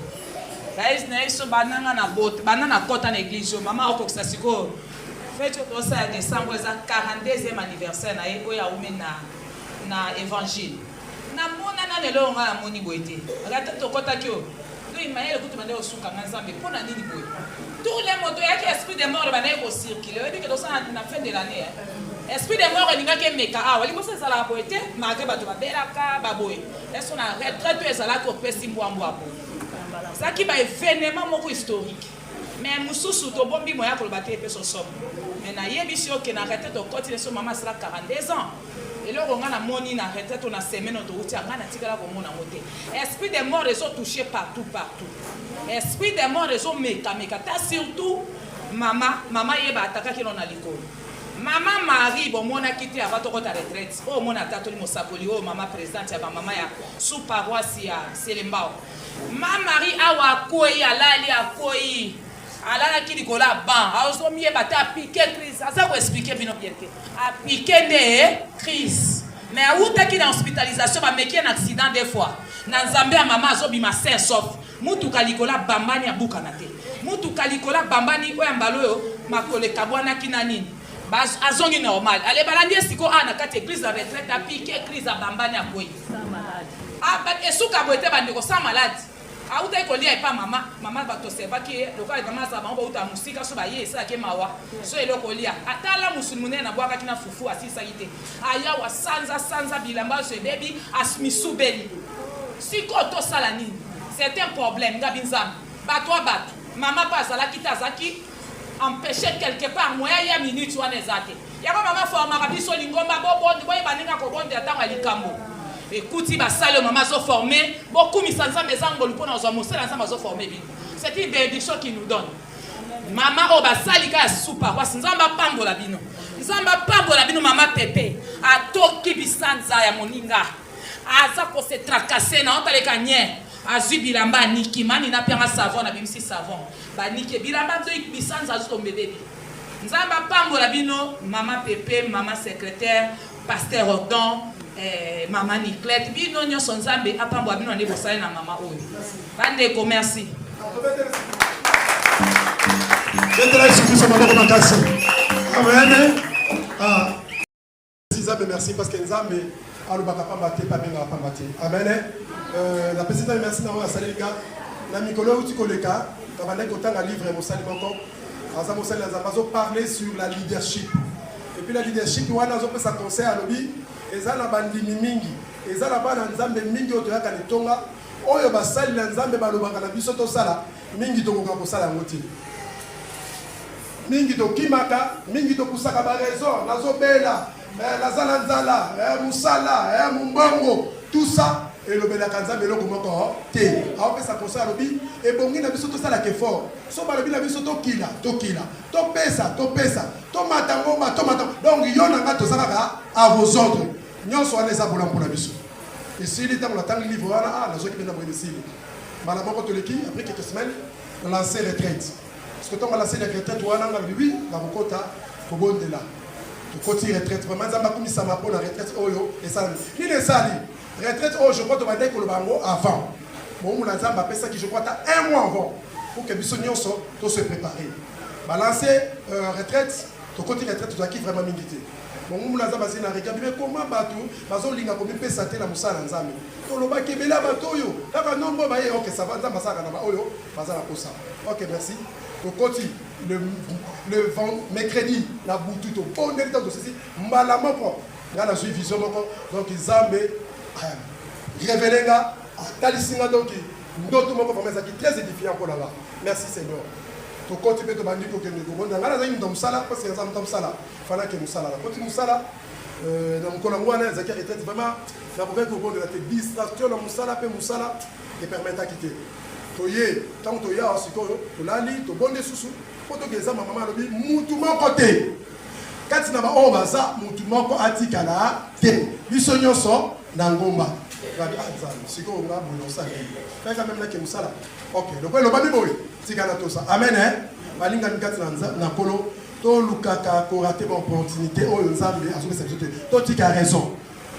Guys, na iso bananga na bot, banana kota na église, mama okokisa siko. Fête to sa décembre za 42e anniversaire na ye oya umena na évangile. Na mona na lelo nga moni boete. Agata to kota kyo. Do imayele kutu mande osuka nzambe pona nini boye. Tous les motos yaki esprit de mort banaye ko circuler. Ebi ke to sa na fin de l'année. Esprit de mort ninga ke meka awa liboso ezala boete malgré bato babelaka baboye est-ce na retraite ezala ko pesi mbwambo apo saki ba événement moko historique mais mususu to bombi moya ko baté peso somme mais na yebisi oke na retraite to koti leso mama sera 42 ans et là on a moni na retraite on a semaine to uti anga na tikala ko mona moté esprit de mort les ont touché partout esprit de mort les ont meka ta surtout mama yeba ataka ki na likolo. Maman Marie, bon, mon a quitté avant de retraite. Oh, mon a tatoli mosapoli, oh, maman présidente, maman ya sous paroisse ya Selembao. Maman Marie awa koi, alali a koi, alala ki dikola ban, a oso miye bata a piqué crise. Ça vous expliquer bien bien. A piqué de crise. Mais a outa ki na hospitalisation, ba meki un accident des fois. Na nzambe a maman azo bima sain sauf. Mutu kalikola bambani ya bukanate. Mutu kalikola bambani o yambalo yo makole kabwana kinanini. Azongi normal. Allez balandi siko ana kati église la retraite a piqué crise a bambani a boy. Ah ba esuka boete bandeko sans malade. A uta ko lia pa mama ba to seba ki loka mama sa ba uta musika so ba ye sa ke mawa. So eloko lia. Atala musulmune na bwaka kina fufu asisa yite. Aya wa sanza bilamba so baby asmisu beli. Siko to sala nini. C'est un problème ngabinzam. Batwa bat. Mama pa sala kitazaki empêcher quelque part moya ya minute wana ezate yako mama forma biso lingomba bobondi boye baninga ko bondi atanga likambo ekuti basale mama zo former beaucoup misanza mezango lupona zo mosela nzamba zo former bi c'est une bénédiction qui nous donne mama o basali ka super kwa nzamba pambola bino mama pepe atoki bisanza ya moninga aza ko se tracasser na otaleka nye azui bilamba niki mani na pianga savon na bimisi savon ba niki bilamba zo bisanza zo mbebebe nzamba pambola bino mama pepe mama secrétaire pasteur Odon mama Niclette bino nyonso nzambe apambola bino ne bosale na mama oyo bande ko merci Amen. Merci parce que nous avons Amen. La présidente merci d'avoir salué les gars. La Mikolo ou Tikoleka, quand on a un livre, on parler sur la leadership. Et puis la leadership, on a un conseil à l'objet. Et ça, on a un mingi. Et ça, on a un mingi au théâtre de Tonga. Oyo basali na nzambe balobaka na biso tosala mingi tokoka kosala yango te mingi tokimaka mingi tokusaka baraison nazobela nazala nzala musala mumbongo tout ça elobelaka nzambe eloko moko te aopesa conseil alobi ebongi na biso tosalaka effort so balobi na biso tokila topesa tomata ngomba tomata donc yo na nga tozalaka à vos ordres nyonso wana eza bola mpona biso. Ici, il est dans le livre, la zone qui vient d'envoyer ici. Malheureusement, après quelques semaines, on a lancé retraite. Parce que quand on a lancé les retraites, on a dit oui, la retraite, il faut là. Le côté retraite, vraiment, ça m'a commis ça m'a pour la retraite, et ça. Qui est ça, retraite, je crois que tu vas dire que le bango avant. Bon, on a dit, ça qui je crois, un mois avant, pour que Bissonion soit se préparer. Balancer retraite, ton côté retraite, tu dois qui vraiment m'inquiéter. Bon, on a dit, mais comment bateau, bazo linga comme peut sater la moussa dans zami. On le bat kebela bateau yo. Là va non bon bah ok ça va dans masaka na ba oyo, baza la posa. Ok merci. Au côté le mercredi la boutou to bon temps de ceci malama pro. Là la vision donc zambe révélenga talisinga donc d'autres moko comme ça qui très édifiant pour là-bas. Merci Seigneur. To côté peut te bandi ko kende ko bonda ngala zaini ndom sala parce que ça ndom sala fala que musala la côté musala dans mon wana zakari était vraiment la province au bord de la distraction la musala pe musala et permettre à quitter toye tant toya sikoyo to lali to bonde susu poto ke za mama lobi mutu moko te kati na ba o baza mutu moko atikala te biso nyonso na ngomba rabi azali sikoyo nga bono sala fait quand même là que musala ok donc le babi boy tikana to ça amen hein balinga mikati na kolo to lukaka ko rater mon opportunité o nzambe azobe cette to tika raison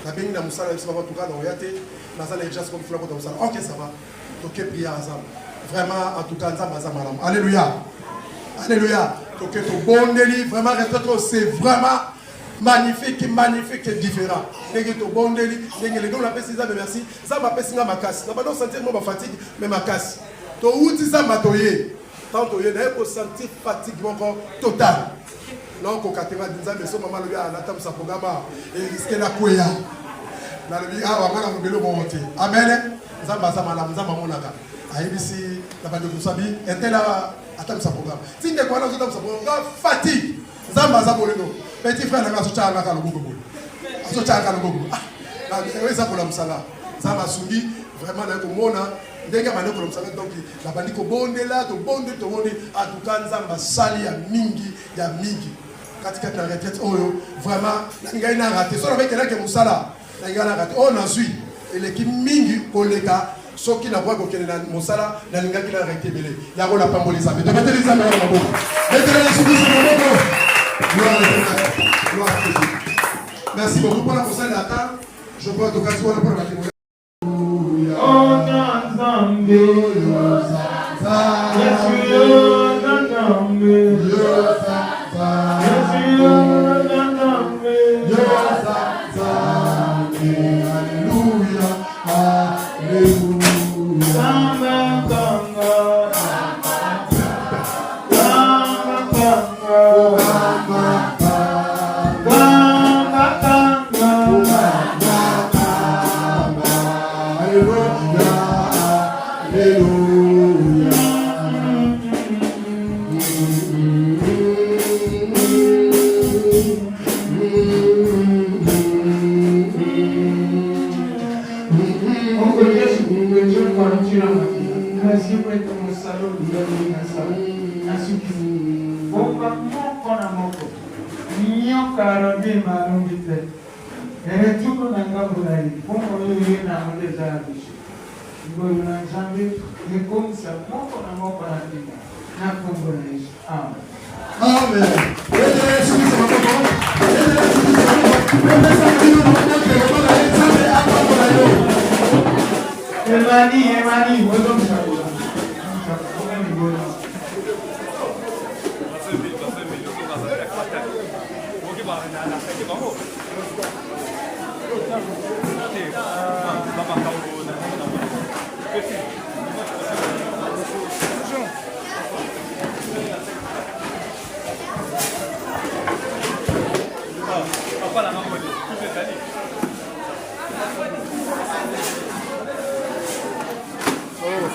la bengi na musala c'est pas tout cas dans yate na sala déjà comme flako dans musala ok ça va to ke prier ensemble vraiment en tout cas nzambe azama malam alléluia alléluia to ke to bondeli vraiment retraite c'est vraiment magnifique et différent ndenge to bondeli ndenge les gars la pesi nzambe merci ça m'a pesi nga makasi na bado sentir moi fatigue mais makasi to uti nzambe toye tant que vous avez senti fatigue totale. Non, quand vous avez dit que maman le gars a sa programme et risque la couilla. Dans le vie, on va le monter. Amen. Zamba zama la zamba monaka. Aïbisi la bande de Sabi était là à sa programme. Si des quoi là sa programme fatigue. Zamba zamba le no. Petit frère n'a soutien à la gogo. Soutien à la gogo. Ah, là ça pour la musala. Zamba sungi vraiment là comme mona. Ndenge maneko lo msanga donc la bandi ko bondela to bonde to bonde atuka nzamba sali ya mingi katika na retraite oyo vraiment ngai na raté so avec quelqu'un musala ngai na raté on a suivi et l'équipe mingi koleka soki na kwa ko kena musala na linga ki na raté belé ya ko la pambolisa mais to mettre les amis na boko mettre les sous gloire à Dieu. Merci beaucoup pour la conseil d'attente. Je vois d'occasion pour la témoignage. Oh,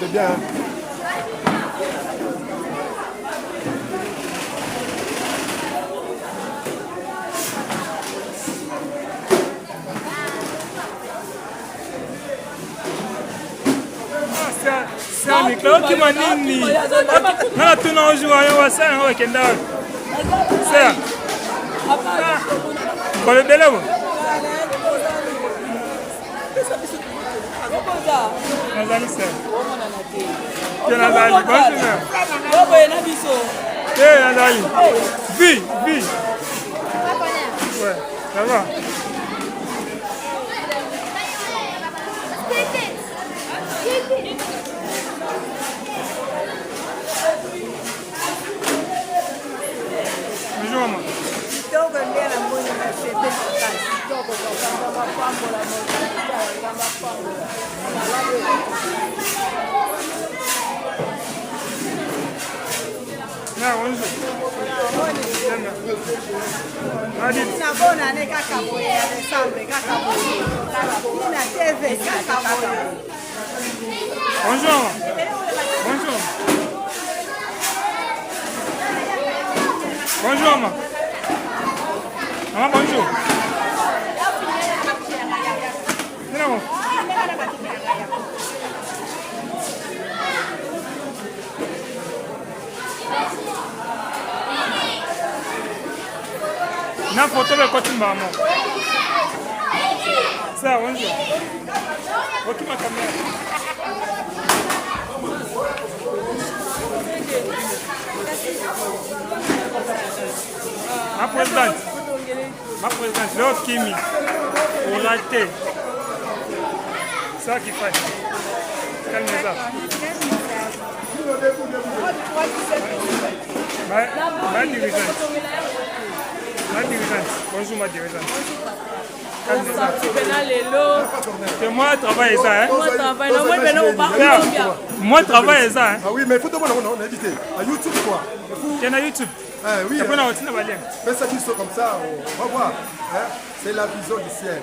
c'est bien. C'est un micro qui m'a dit non, tout non joue à un ça on kenda c'est quoi le délai Nazali c'est tu Nazali Nazali vie ouais ça va bonjour maman. Bonjour. Bonjour. Bonjour, maman. Maman, bonjour. Non. Na photo de côté maman. Ça, bonjour. Ok, ma caméra. Ma présidente, l'autre Kimi, on l'a été. C'est ça qu'il fait. Calme-toi. Ma dirigeante. Bonjour ma dirigeante. C'est moi qui travaille ça. Moi je travaille ça. Ah oui, mais il faut te voir, on a évité. À YouTube quoi. Il y en a YouTube. Oui. Mais ça dit comme ça, on va voir. C'est la vision du ciel.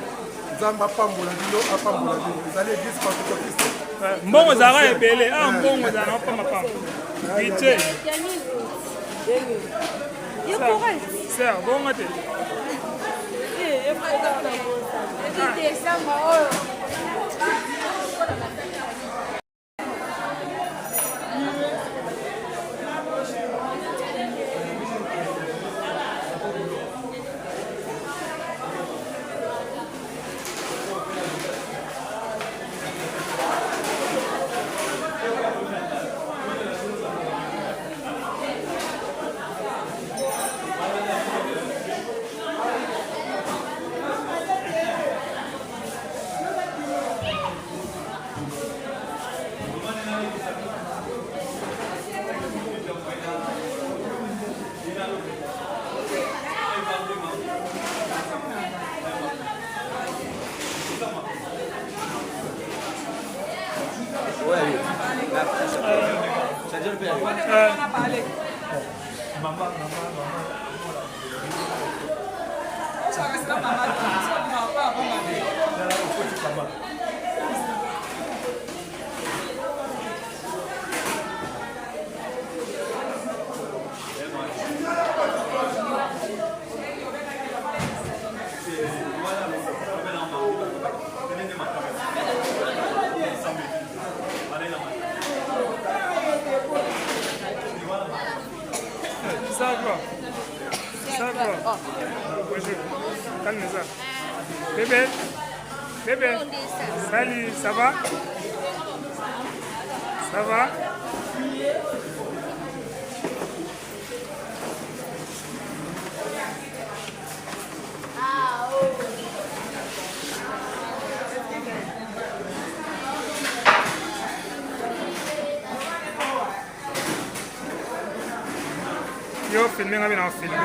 Zamba Pambola Dino, Apambola Dino. Vous allez dire ce que c'est. Bon, vous avez ébélé. Ah, bon, vous avez pas ma femme. Vite. C'est bon, matin. Bébé, salut, ça va? Ça va? Yo, filmez, on va filmer.